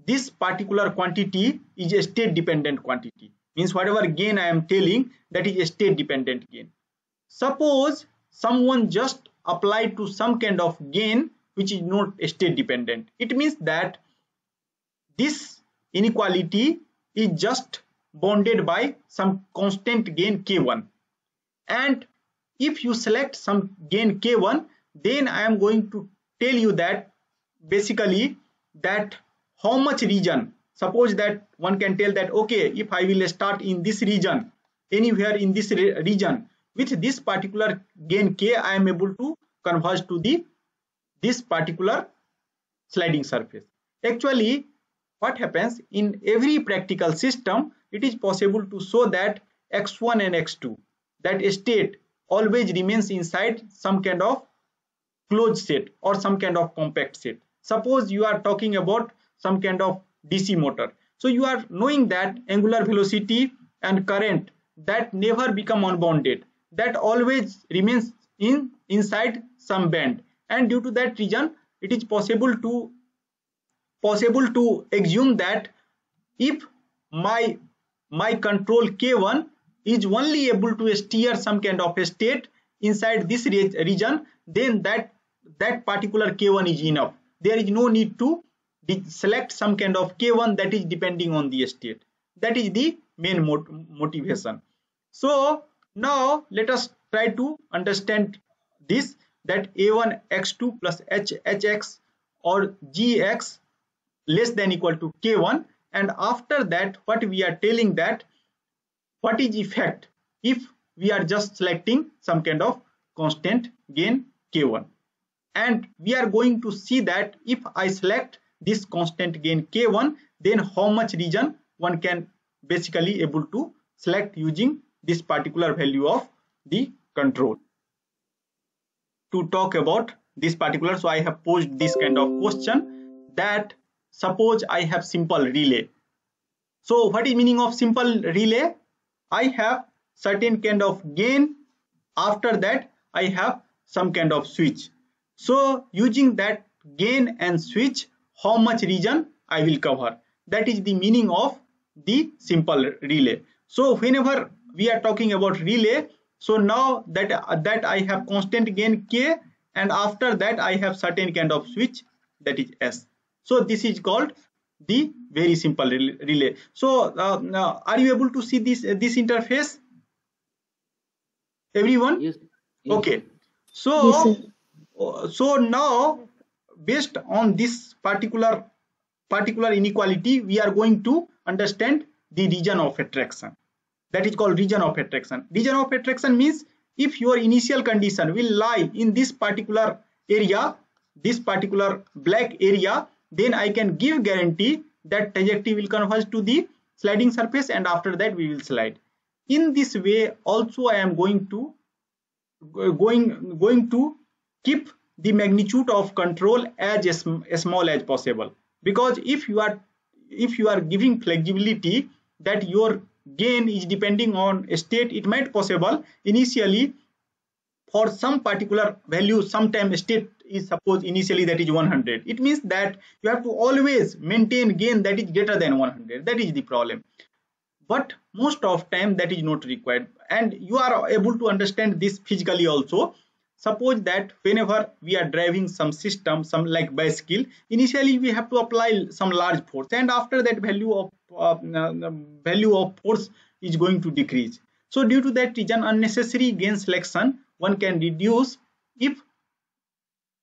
this particular quantity is a state dependent quantity, means whatever gain I am telling, that is a state dependent gain. Suppose someone just applied to some kind of gain which is not state dependent, it means that this inequality is just bounded by some constant gain k1, and if you select some gain k1, then I am going to tell you that basically that how much region. Suppose that one can tell that, okay, if I will start in this region, anywhere in this region, with this particular gain k, I am able to converge to this particular sliding surface. Actually, what happens in every practical system, it is possible to show that x1 and x2, that state always remains inside some kind of closed set or some kind of compact set. Suppose you are talking about some kind of DC motor, so you are knowing that angular velocity and current that never become unbounded, that always remains inside some band, and due to that reason it is possible to assume that if my control k1 is only able to steer some kind of a state inside this region, then that particular k1 is enough. There is no need to select some kind of k1 that is depending on the state. That is the main motivation. So now let us try to understand this, that a1 x2 plus hx or gx less than equal to k1, and after that what we are telling that what is effect if we are just selecting some kind of constant gain k1, and we are going to see that if I select this constant gain k1, then how much region one can basically able to select using this particular value of the control. To talk about this particular, so I have posed this kind of question, that suppose I have simple relay. So what is meaning of simple relay? I have certain kind of gain, after that I have some kind of switch. So using that gain and switch, how much region I will cover, that is the meaning of the simple relay. So whenever we are talking about relay, so now that I have constant gain k, and after that I have certain kind of switch, that is S. So this is called the very simple relay. So are you able to see this interface, everyone? Yes. Okay. So yes, so now based on this particular inequality, we are going to understand the region of attraction. that is called region of attraction. Region of attraction means if your initial condition will lie in this particular area, this particular black area, then I can give guarantee that trajectory will converge to the sliding surface, and after that we will slide. In this way also I am going to keep the magnitude of control as small as possible, because if you are giving flexibility that your gain is depending on state, it might possible initially for some particular value, sometime state is suppose initially that is 100. It means that you have to always maintain gain that is greater than 100. That is the problem. But most of time that is not required, and you are able to understand this physically also. Suppose that whenever we are driving some system, some like bicycle, initially we have to apply some large force, and after that value of force is going to decrease. So due to that reason, unnecessary gain selection one can reduce if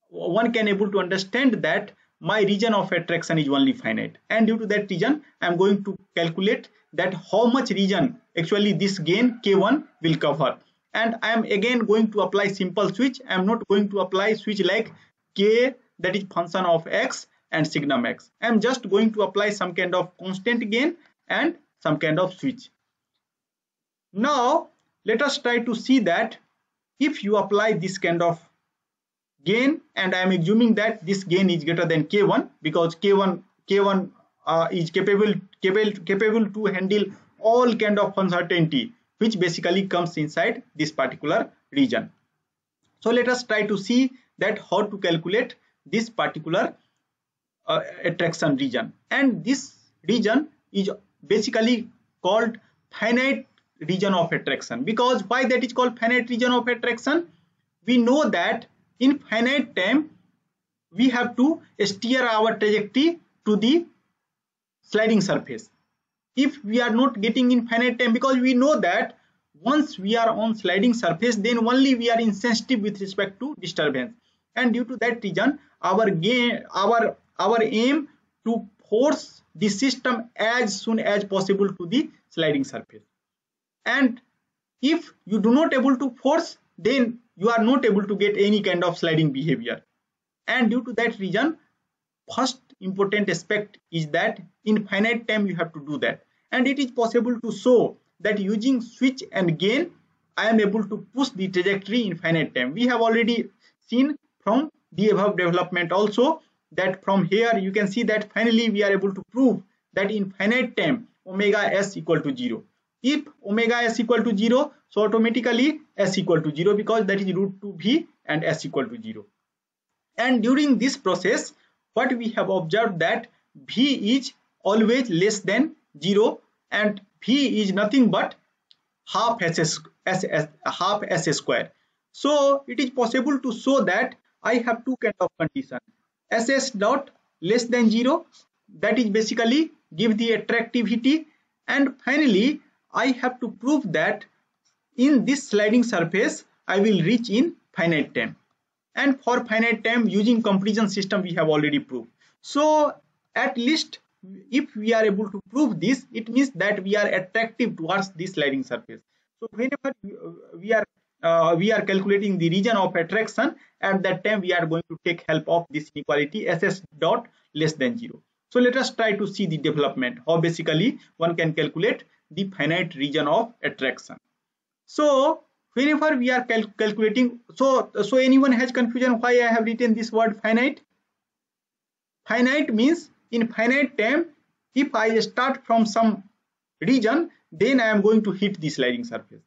one can able to understand that my region of attraction is only finite, and due to that reason I am going to calculate that how much region actually this gain K1 will cover. And I am again going to apply simple switch. I am not going to apply switch like K, that is function of X and signum X. I am just going to apply some kind of constant gain and some kind of switch. Now let us try to see that if you apply this kind of gain, and I am assuming that this gain is greater than K1, because K1 is capable to handle all kind of uncertainty which basically comes inside this particular region. So let us try to see that how to calculate this particular attraction region. And this region is basically called finite region of attraction. Because why that is called finite region of attraction? We know that in finite time we have to steer our trajectory to the sliding surface. If we are not getting in finite time, because we know that once we are on sliding surface, then only we are insensitive with respect to disturbance, and due to that reason our aim to force the system as soon as possible to the sliding surface. And if you do not able to force, then you are not able to get any kind of sliding behavior. And due to that reason, first important aspect is that in finite time you have to do that, and it is possible to show that using switch and gain I am able to push the trajectory in finite time. We have already seen from the above development also that from here you can see that finally we are able to prove that in finite time omega s equal to 0. If omega s equal to 0, so automatically s equal to 0, because that is root 2v and s equal to 0. And during this process what we have observed that v is always less than 0, and v is nothing but half s square. So it is possible to show that I have two kind of condition: ss dot less than 0, that is basically give the attractivity, and finally I have to prove that in this sliding surface I will reach in finite time. And for finite time using comparison system we have already proved. So at least if we are able to prove this, it means that we are attractive towards this sliding surface. So whenever we are calculating the region of attraction, at that time we are going to take help of this inequality ss dot less than 0. So let us try to see the development how basically one can calculate the finite region of attraction. So whenever we are calculating, so anyone has confusion why I have written this word finite? Finite means in finite time if I start from some region, then I am going to hit the sliding surface.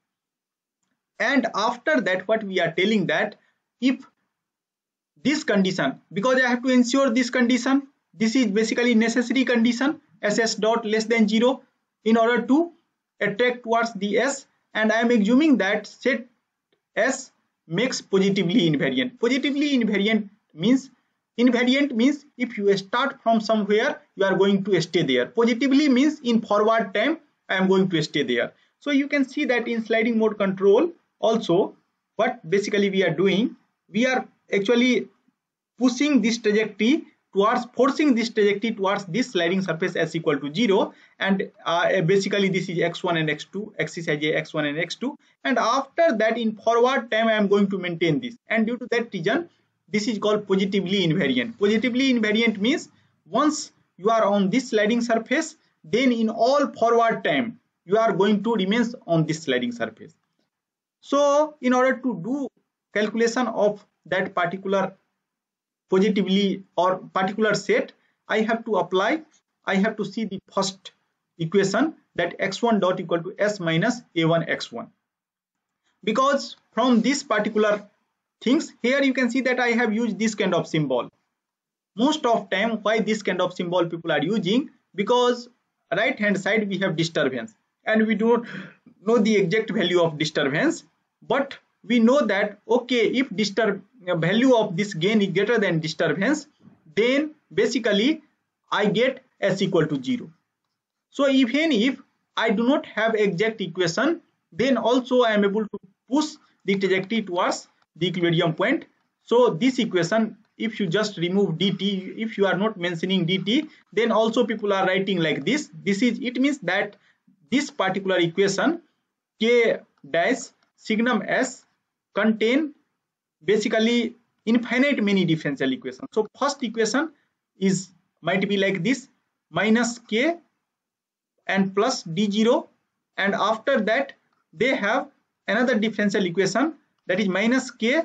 And after that what we are telling that if this condition, because I have to ensure this condition, this is basically necessary condition ss dot less than 0 in order to attract towards the s, and I am assuming that set s makes positively invariant. Positively invariant means if you start from somewhere you are going to stay there. Positively means in forward time I am going to stay there. So you can see that in sliding mode control also what basically we are doing, we are actually pushing this trajectory towards forcing this trajectory towards this sliding surface s equal to 0, and basically this is x1 and x2, x is x1 and x2, and after that in forward time I am going to maintain this, and due to that reason this is called positively invariant. Positively invariant means once you are on this sliding surface, then in all forward time you are going to remain on this sliding surface. So in order to do calculation of that particular positively or particular set, I have to see the first equation, that x1 dot equal to s minus a1 x1, because from this particular things here you can see that I have used this kind of symbol. Most of time why this kind of symbol people are using, because right hand side we have disturbance and we don't know the exact value of disturbance, but we know that okay, if value of this gain is greater than disturbance, then basically I get s equal to 0. So even if I do not have exact equation, then also I am able to push the trajectory towards the equilibrium point. So this equation, if you just remove dt, if you are not mentioning dt, then also people are writing like this. It means that this particular equation k dash signum s contain basically infinite many differential equations. So first equation might be like this, minus k and plus d0, and after that they have another differential equation that is minus k,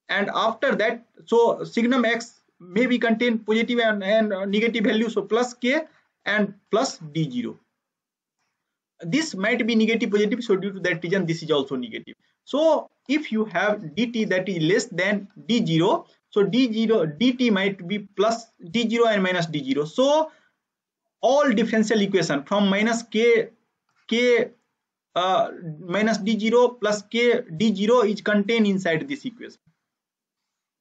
and after that so signum x may be contain positive and negative value, so plus k and plus d0. This might be negative positive, so due to that reason this is also negative. So if you have dt that is less than d0, so dt might be plus d0 and minus d0. So all differential equation from minus k minus d0 plus k d0 is contained inside this equation,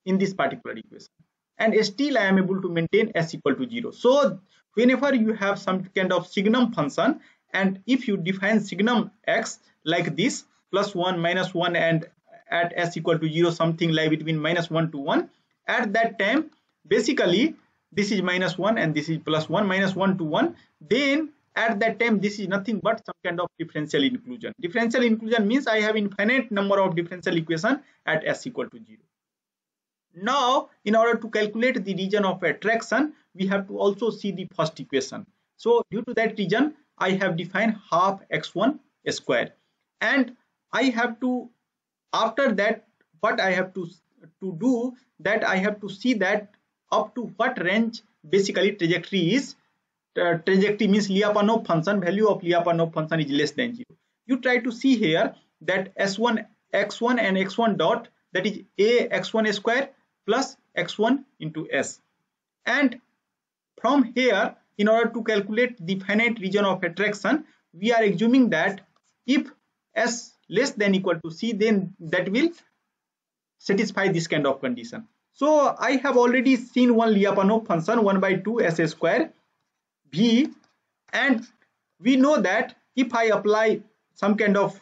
in this particular equation, and still I am able to maintain s equal to 0. So whenever you have some kind of signum function, and if you define signum x like this, plus 1 minus 1 and at s equal to 0 something like between minus 1 to 1, at that time basically this is minus 1 and this is plus 1, minus 1 to 1, then at that time this is nothing but some kind of differential inclusion. Differential inclusion means I have infinite number of differential equation at s equal to 0. Now in order to calculate the region of attraction, we have to also see the first equation. So due to that reason I have defined half x1 square, and I have to, after that what I have to do, that I have to see that up to what range basically trajectory is. Trajectory means Lyapunov function, value of Lyapunov function is less than 0. You try to see here that s1 x1 and x1 dot, that is a x1 square plus x1 into s, and from here in order to calculate the finite region of attraction, we are assuming that if s less than equal to c, then that will satisfy this kind of condition. So I have already seen one Lyapunov function 1 by 2 s square v, and we know that if I apply some kind of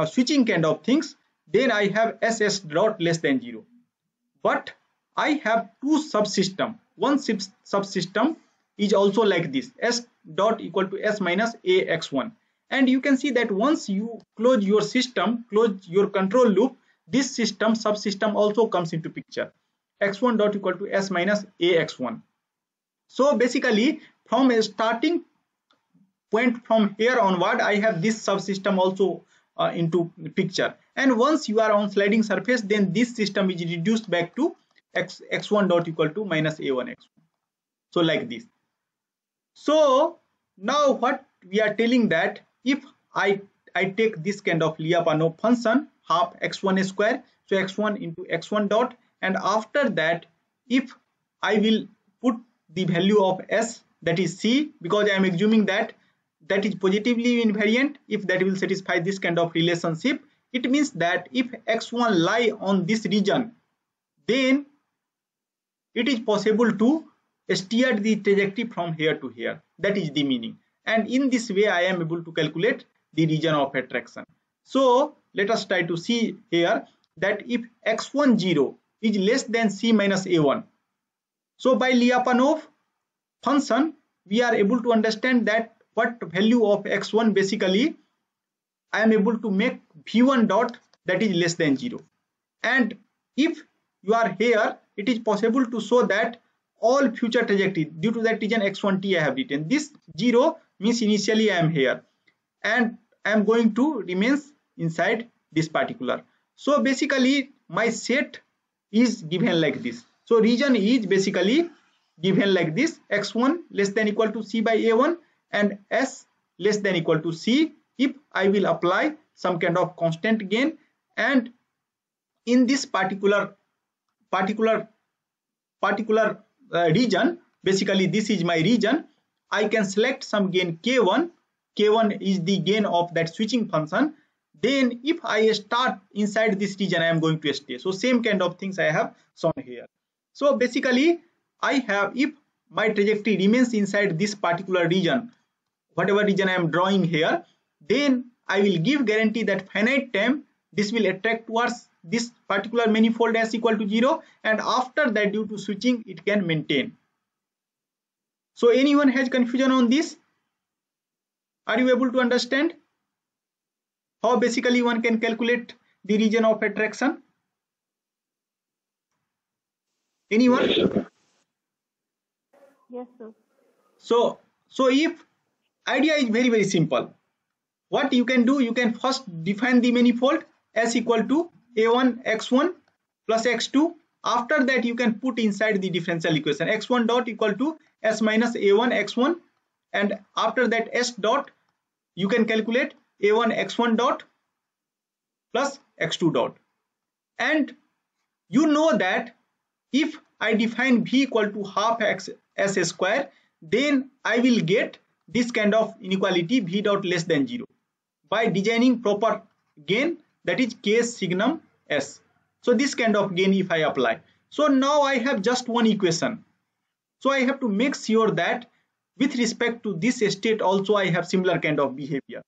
switching kind of things, then I have ss dot less than 0. But I have two subsystem. One subsystem is also like this, s dot equal to s minus a x1, and you can see that once you close your system, close your control loop, this subsystem also comes into picture, x1 dot equal to s minus a x1. So basically from a starting point from here onward, I have this subsystem also into picture, and once you are on sliding surface, then this system is reduced back to x1 dot equal to minus a1 x1. So like this. So now what we are telling, that if I take this kind of Lyapunov function half x1 square, so x1 into x1 dot, and after that if I will put the value of s, that is c, because I am assuming that that is positively invariant, if that will satisfy this kind of relationship, it means that if x1 lie on this region, then it is possible to steer the trajectory from here to here. That is the meaning, and in this way I am able to calculate the region of attraction. So let us try to see here that if x1 0, is less than C minus A1. So by Lyapunov function, we are able to understand that what value of x1 basically I am able to make v1 dot that is less than 0. And if you are here, it is possible to show that all future trajectory due to that region x1t I have written. This 0 means initially I am here and I am going to remains inside this particular. So basically my set is given like this. So region is basically given like this: x1 less than equal to c by a1 and s less than equal to c if I will apply some kind of constant gain. And in this particular region, basically this is my region, I can select some gain k1. K1 is the gain of that switching function. Then if I start inside this region, I am going to stay. So same kind of things I have shown here. So basically I have, if my trajectory remains inside this particular region, whatever region I am drawing here, then I will give guarantee that finite time this will attract towards this particular manifold s equal to 0, and after that due to switching it can maintain. So anyone has confusion on this? Are you able to understand how basically one can calculate the region of attraction? Anyone? Yes, sir. So if idea is very, very simple. What you can do, you can first define the manifold s equal to a1 x1 plus x2. After that you can put inside the differential equation x1 dot equal to s minus a1 x1, and after that s dot you can calculate a1 x1 dot plus x2 dot. And you know that if I define v equal to half x s square, then I will get this kind of inequality v dot less than 0 by designing proper gain, that is k signum s. So this kind of gain if I apply. So now I have just one equation. So I have to make sure that with respect to this state also I have similar kind of behavior.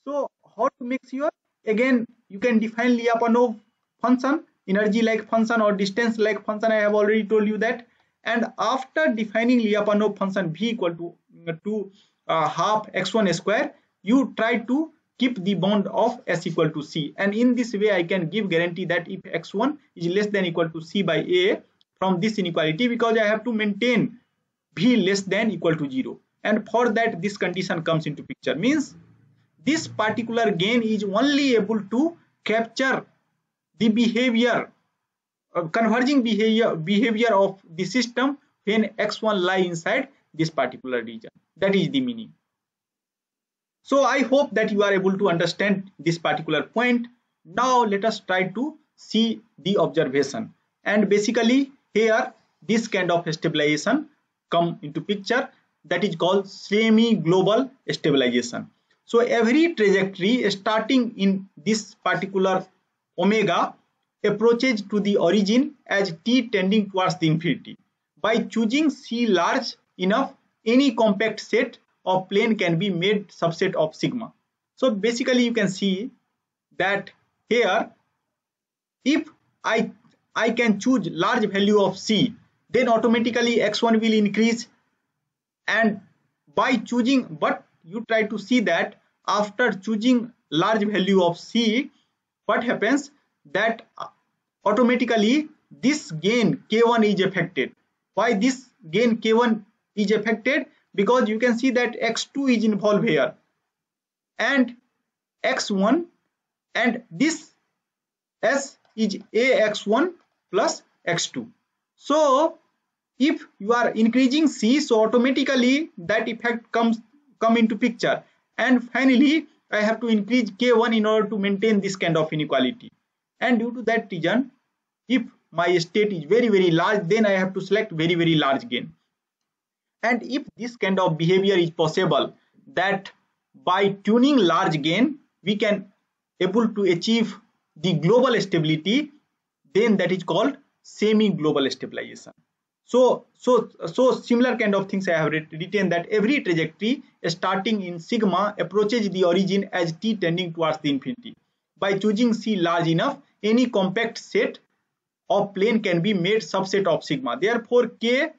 So how to make sure? Again, you can define Lyapunov function, energy like function or distance like function. I have already told you that. And after defining Lyapunov function v equal to half x1 square, you try to keep the bound of s equal to c, and in this way I can give guarantee that if x1 is less than equal to c by a from this inequality, because I have to maintain v less than equal to 0, and for that this condition comes into picture, means this particular gain is only able to capture the behavior, converging behavior of the system when x1 lie inside this particular region. That is the meaning. So I hope that you are able to understand this particular point. Now let us try to see the observation, and basically here this kind of stabilization come into picture, that is called semi-global stabilization. So every trajectory starting in this particular omega approaches to the origin as t tending towards the infinity. By choosing C large enough, any compact set of plane can be made subset of sigma. So basically you can see that here if I can choose large value of C, then automatically x1 will increase, and by choosing, but you try to see that after choosing large value of C, what happens, that automatically this gain k1 is affected. Why this gain k1 is affected? Because you can see that x2 is involved here and x1, and this s is ax1 plus x2. So if you are increasing C, so automatically that effect come into picture, and finally I have to increase k1 in order to maintain this kind of inequality. And due to that reason, if my state is very, very large, then I have to select very, very large gain. And if this kind of behavior is possible, that by tuning large gain we can able to achieve the global stability, then that is called semi-global stabilization. So similar kind of things I have written, that every trajectory starting in sigma approaches the origin as t tending towards the infinity. By choosing C large enough, any compact set of plane can be made subset of sigma. Therefore, K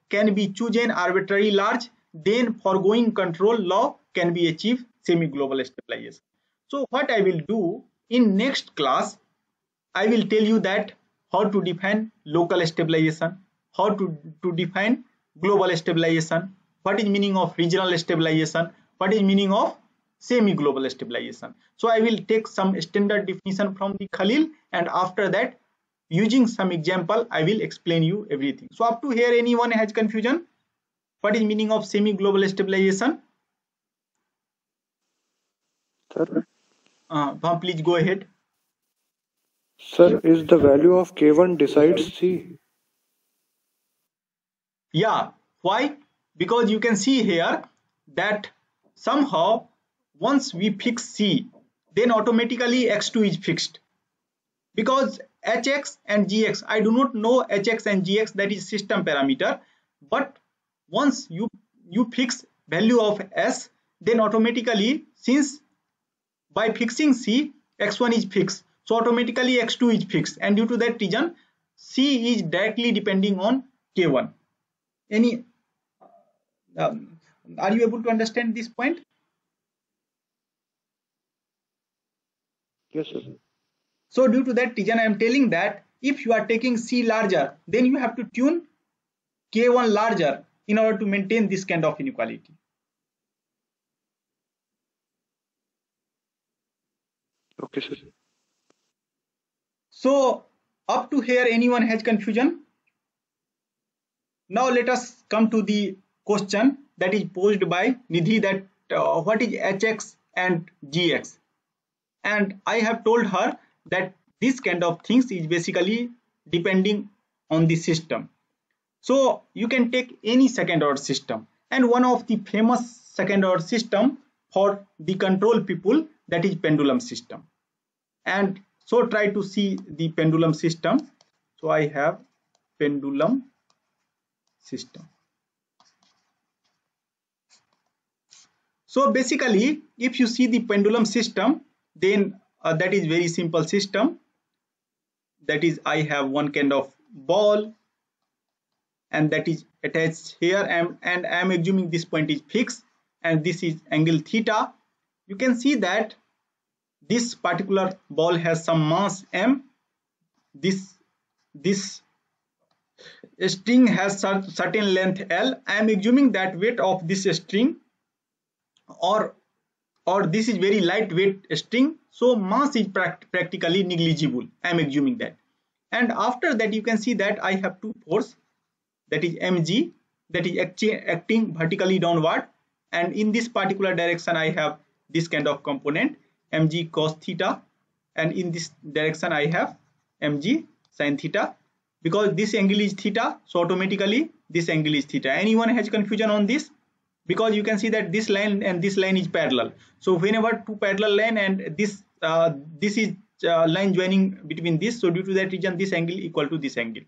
can be chosen arbitrarily large. Then foregoing control law can be achieved semi-global stabilization. So what I will do in next class, I will tell you that how to define local stabilization, how to define global stabilization, what is meaning of regional stabilization, what is meaning of semi-global stabilization. So I will take some standard definition from the Khalil, and after that, using some example, I will explain you everything. So up to here, anyone has confusion? What is meaning of semi-global stabilization? Sir, please go ahead. Sir, is the value of K1 decides C? Yeah. Why? Because you can see here that somehow once we fix C, then automatically x2 is fixed. Because hx and gx, I do not know hx and gx, that is system parameter, but once you fix value of s, then automatically, since by fixing C, x1 is fixed, so automatically x2 is fixed, and due to that reason C is directly depending on K1. Any are you able to understand this point? Yes, sir. So due to that reason, I am telling that if you are taking C larger, then you have to tune K1 larger in order to maintain this kind of inequality. Okay, sir. So up to here, anyone has confusion? Now let us come to the question that is posed by Nidhi, that what is hx and gx, and I have told her that this kind of things is basically depending on the system. So you can take any second order system, and one of the famous second order system for the control people, that is pendulum system. And so try to see the pendulum system. So I have pendulum system. So basically, if you see the pendulum system, then that is very simple system. That is, I have one kind of ball, and that is attached here, and I am assuming this point is fixed, and this is angle theta. You can see that this particular ball has some mass m. This string has certain length L. I am assuming that weight of this string, or this is very lightweight string, so mass is practically negligible. I am assuming that. And after that, you can see that I have two force, that is mg, that is acting vertically downward, and in this particular direction I have this kind of component mg cos theta, and in this direction I have mg sin theta. Because this angle is theta, so automatically this angle is theta. Anyone has confusion on this? Because you can see that this line and this line is parallel. So whenever two parallel line and this is line joining between this, so due to that reason this angle equal to this angle.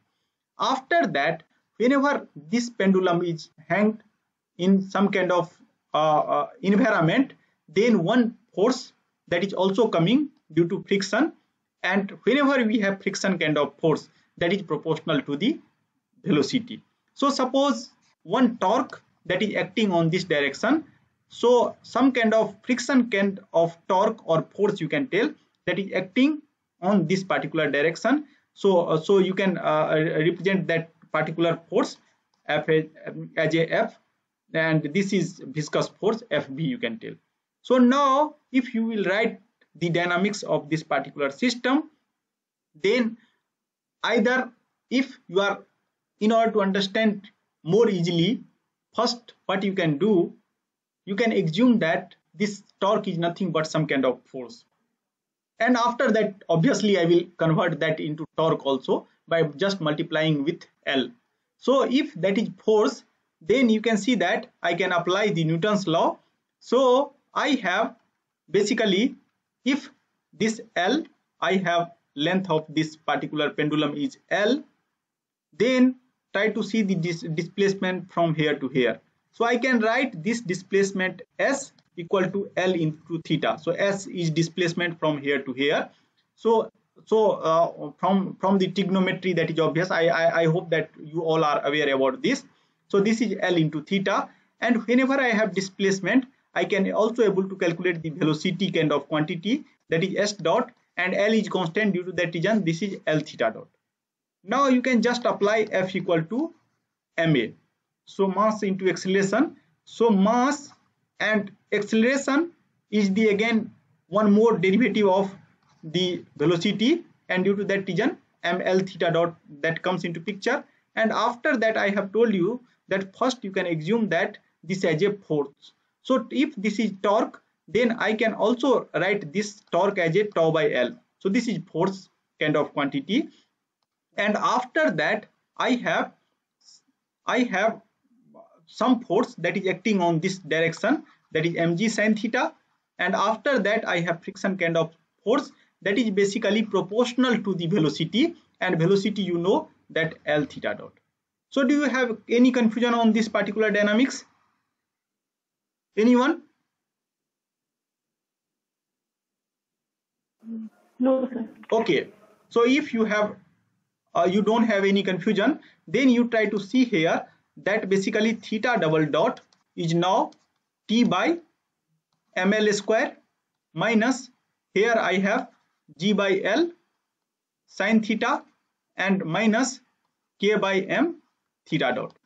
After that, whenever this pendulum is hanged in some kind of environment, then one force that is also coming due to friction, and whenever we have friction kind of force, that is proportional to the velocity. So suppose one torque that is acting on this direction, so some kind of friction kind of torque or force you can tell that is acting on this particular direction. So you can represent that particular force F as a F, and this is viscous force FB, you can tell. So now if you will write the dynamics of this particular system, then either, if you are, in order to understand more easily, first what you can do, you can assume that this torque is nothing but some kind of force, and after that obviously I will convert that into torque also by just multiplying with L. So if that is force, then you can see that I can apply the Newton's law. So I have basically, if this L, I have length of this particular pendulum is L, then try to see the displacement from here to here. So I can write this displacement S equal to L into theta. So S is displacement from here to here. So from the trigonometry, that is obvious. I hope that you all are aware about this. So this is L into theta, and whenever I have displacement, I can also able to calculate the velocity kind of quantity, that is S dot, and L is constant due to that reason this is L theta dot. Now you can just apply F equal to ma. So mass into acceleration. So mass and acceleration is the again one more derivative of the velocity, and due to that reason ml theta dot that comes into picture. And after that I have told you that first you can assume that this as a force. So if this is torque, then I can also write this torque as a tau by L. So this is force kind of quantity, and after that I have some force that is acting on this direction, that is mg sin theta, and after that I have friction kind of force that is basically proportional to the velocity, and velocity you know that L theta dot. So do you have any confusion on this particular dynamics? Anyone? No, sir. Okay, so if you have you don't have any confusion, then you try to see here that basically theta double dot is now T by ml square minus, here I have G by L sin theta, and minus K by M theta dot.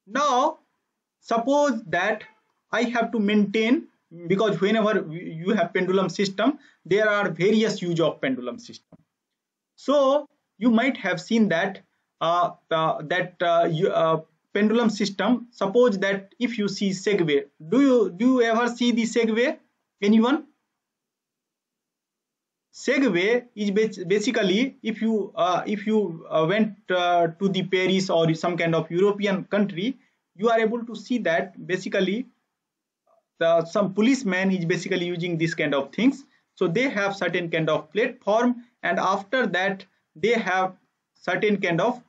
Now suppose that I have to maintain, because whenever you have pendulum system, there are various use of pendulum system. So you might have seen that pendulum system. Suppose that if you see Segway, do you ever see the Segway? Anyone? Segway is basically, if you went to the Paris or some kind of European country, you are able to see that basically some policeman is basically using this kind of things. So they have certain kind of platform, and after that they have certain kind of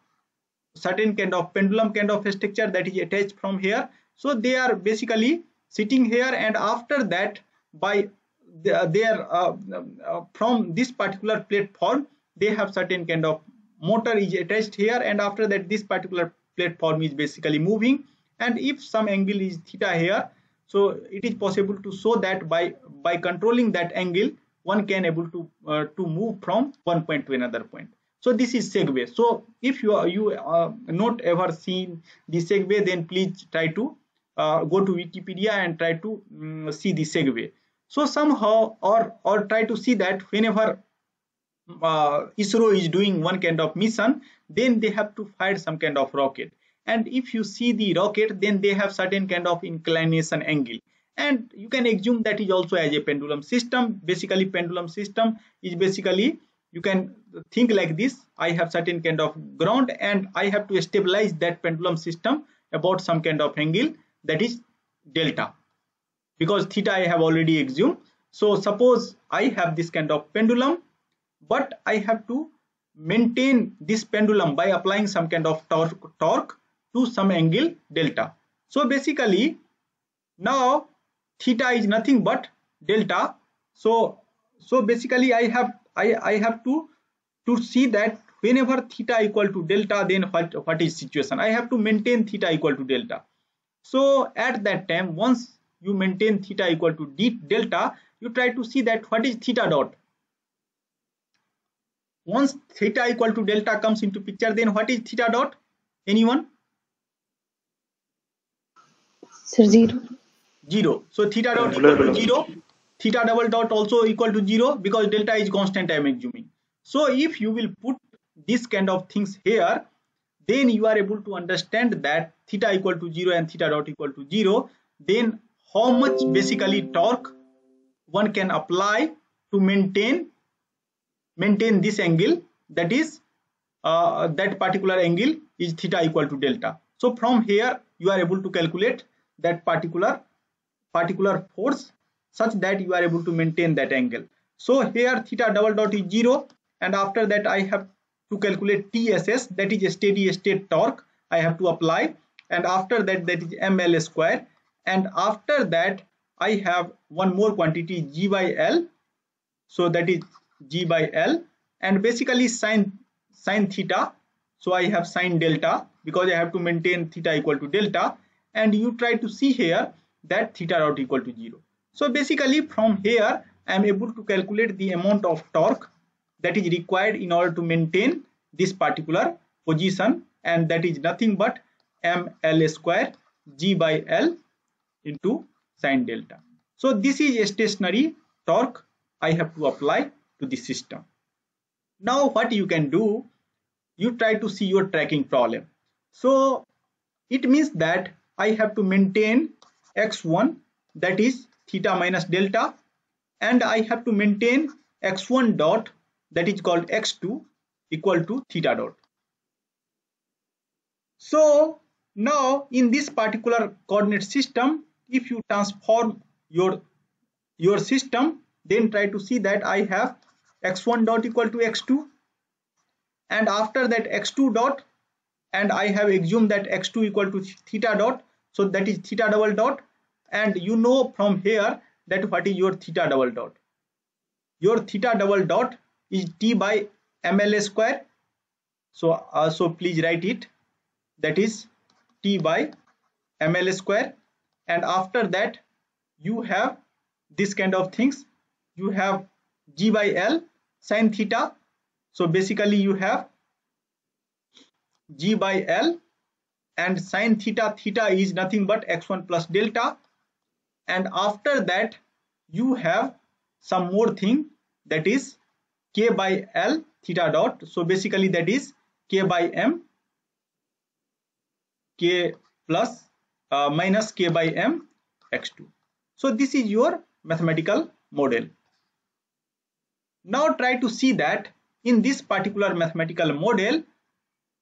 pendulum kind of structure that is attached from here. So they are basically sitting here, and after that by from this particular platform they have certain kind of motor is attached here, and after that this particular platform is basically moving, and if some angle is theta here, so it is possible to show that by controlling that angle one can able to move from one point to another point. So this is Segway. So if you not ever seen the Segway, then please try to go to Wikipedia and try to see the Segway. So somehow or try to see that whenever ISRO is doing one kind of mission, then they have to fire some kind of rocket, and if you see the rocket, then they have certain kind of inclination angle, and you can assume that is also as a pendulum system. Basically pendulum system is basically, you can think like this: I have certain kind of ground and I have to stabilize that pendulum system about some kind of angle, that is delta, because theta I have already assumed. So suppose I have this kind of pendulum, but I have to maintain this pendulum by applying some kind of torque to some angle delta. So basically now theta is nothing but delta. So basically I have to see that whenever theta equal to delta, then what is situation? I have to maintain theta equal to delta. So at that time, once you maintain theta equal to delta, you try to see that what is theta dot. Once theta equal to delta comes into picture, then what is theta dot? Anyone? Sir, 0. 0. So theta dot equal to 0. Theta double dot also equal to 0, because delta is constant I am assuming. So if you will put this kind of things here, then you are able to understand that theta equal to 0 and theta dot equal to 0, then how much basically torque one can apply to maintain this angle, that is that particular angle is theta equal to delta. So from here you are able to calculate that particular force such that you are able to maintain that angle. So here theta double dot is 0, and after that I have to calculate TSS, that is a steady state torque I have to apply, and after that is ml square, and after that I have one more quantity G by L, so that is G by L, and basically sine theta. So I have sine delta because I have to maintain theta equal to delta, and you try to see here that theta dot equal to 0. So basically from here I am able to calculate the amount of torque that is required in order to maintain this particular position, and that is nothing but ml square G by L into sine delta. So this is a stationary torque I have to apply to the system. Now what you can do, you try to see your tracking problem. So it means that I have to maintain x1, that is theta minus delta, and I have to maintain x1 dot, that is called x2, equal to theta dot. So now in this particular coordinate system, if you transform your system, then try to see that I have x1 dot equal to x2, and after that x2 dot, and I have assumed that x2 equal to theta dot, so that is theta double dot, and you know from here that what is your theta double dot. Your theta double dot is T by ml square. So please write it, that is T by ml square, and after that you have this kind of things. You have G by L sine theta. So basically you have G by L, and sine theta, theta is nothing but x1 plus delta, and after that you have some more thing, that is K by L theta dot. So basically that is K by M, K plus minus K by M x2. So this is your mathematical model. Now try to see that in this particular mathematical model,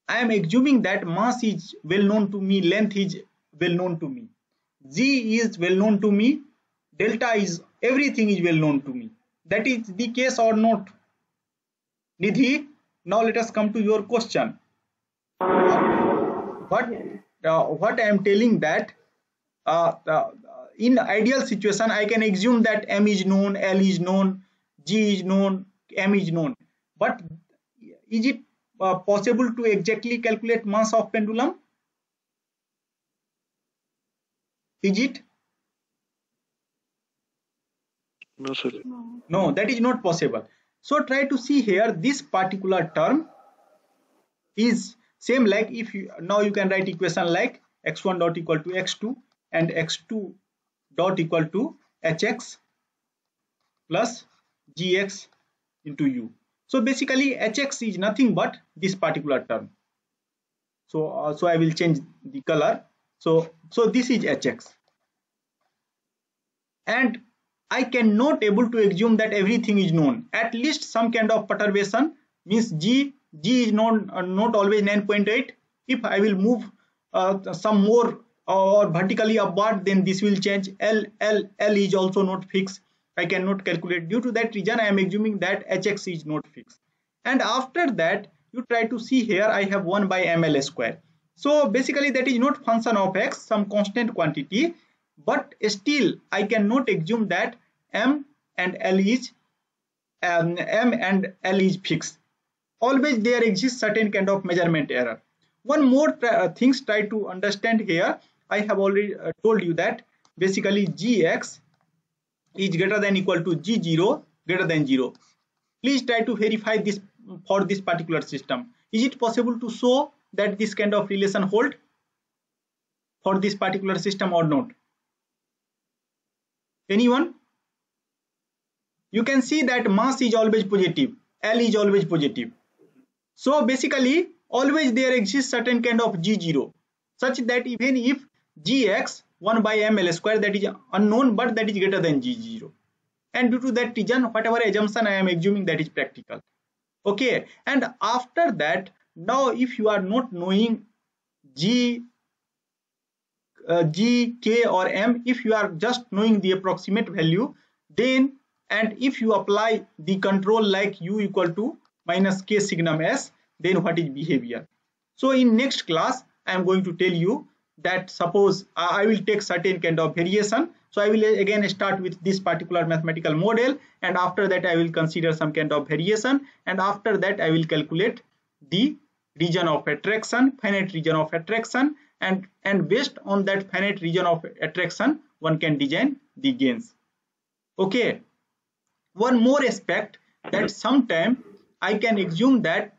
I am assuming that mass is well known to me, length is well known to me, G is well known to me, delta is, everything is well known to me. That is the case or not? Nidhi, now let us come to your question. What I am telling that in ideal situation I can assume that M is known, L is known, G is known, M is known, but is it possible to exactly calculate mass of pendulum? Is it? No, sir. No, that is not possible. So try to see here, this particular term is same like if you, now you can write equation like x1 dot equal to x2 and x2 dot equal to hx plus gx into u. So basically hx is nothing but this particular term. So I will change the color. So this is hx, and I cannot able to assume that everything is known. At least some kind of perturbation, means G is known, not always 9.8. If I will move some more or vertically upward, then this will change. L is also not fixed. I cannot calculate. Due to that reason, I am assuming that hx is not fixed. And after that, you try to see here, I have 1 by ml square. So basically that is not function of x, some constant quantity, but still I cannot assume that M and L is fixed. Always there exists certain kind of measurement error. One more things try to understand here. I have already told you that basically Gx is greater than equal to G0 greater than 0. Please try to verify this for this particular system. Is it possible to show that this kind of relation hold for this particular system or not? Anyone? You can see that mass is always positive, L is always positive. So basically always there exists certain kind of G0, such that even if Gx 1 by ml square, that is unknown, but that is greater than G0, and due to that reason whatever assumption I am assuming, that is practical. Okay, and after that, now if you are not knowing G, K or M, if you are just knowing the approximate value, then and if you apply the control like U equal to minus K signum S, then what is behavior? So in next class I am going to tell you that suppose I will take certain kind of variation. So I will again start with this particular mathematical model, and after that I will consider some kind of variation, and after that I will calculate the region of attraction, finite region of attraction, and based on that finite region of attraction one can design the gains. Okay, one more aspect, that sometime I can assume that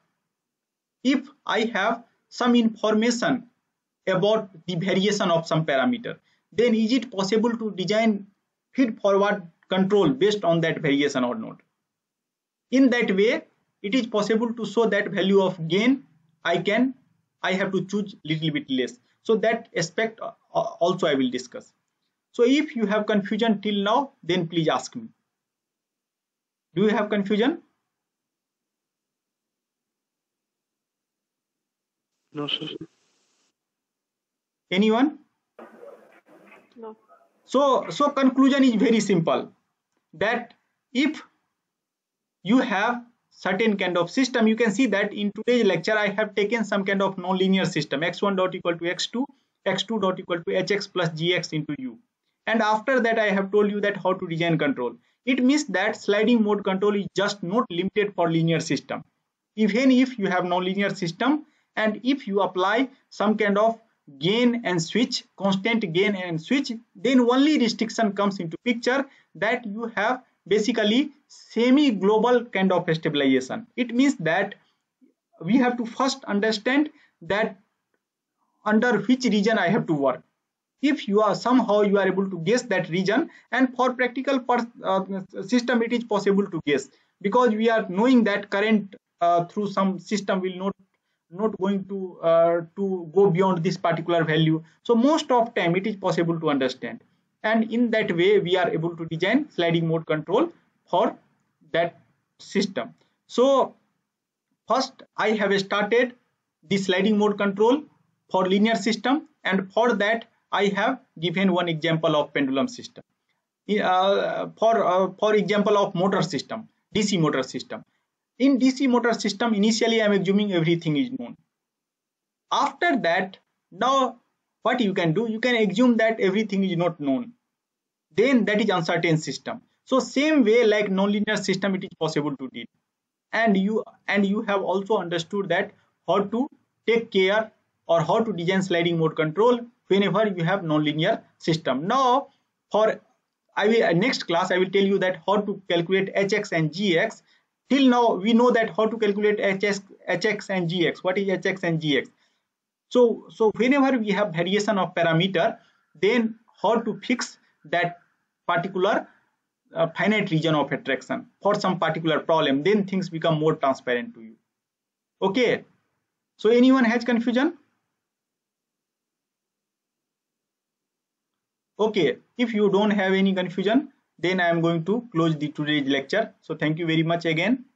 if I have some information about the variation of some parameter, then is it possible to design feed forward control based on that variation or not? In that way, it is possible to show that value of gain I have to choose little bit less. So that aspect also I will discuss. So if you have confusion till now, then please ask me. Do you have confusion? No, sir. Anyone? No. So conclusion is very simple, that if you have certain kind of system, you can see that in today's lecture I have taken some kind of non-linear system, x1 dot equal to x2, x2 dot equal to hx plus gx into u, and after that I have told you that how to design control. It means that sliding mode control is just not limited for linear system. Even if you have non-linear system, and if you apply some kind of gain and switch, constant gain and switch, then only restriction comes into picture, that you have basically semi-global kind of stabilization. It means that we have to first understand that under which region I have to work. If you are somehow you are able to guess that region, and for practical system it is possible to guess, because we are knowing that current through some system will not going to go beyond this particular value. So most of time it is possible to understand, and in that way we are able to design sliding mode control for that system. So first I have started the sliding mode control for linear system, and for that I have given one example of pendulum system. For example of motor system, DC motor system. In DC motor system, initially I am assuming everything is known. After that, now what you can do, you can assume that everything is not known. Then that is uncertain system. So same way like nonlinear system, it is possible to deal. And you have also understood that how to take care or how to design sliding mode control whenever you have nonlinear system. Now for next class I will tell you that how to calculate hx and gx. Till now we know that how to calculate hx and gx. What is hx and gx? So whenever we have variation of parameter, then how to fix that particular finite region of attraction for some particular problem, then things become more transparent to you. Okay, so anyone has confusion? Okay, if you don't have any confusion, then I am going to close the today's lecture. So thank you very much again.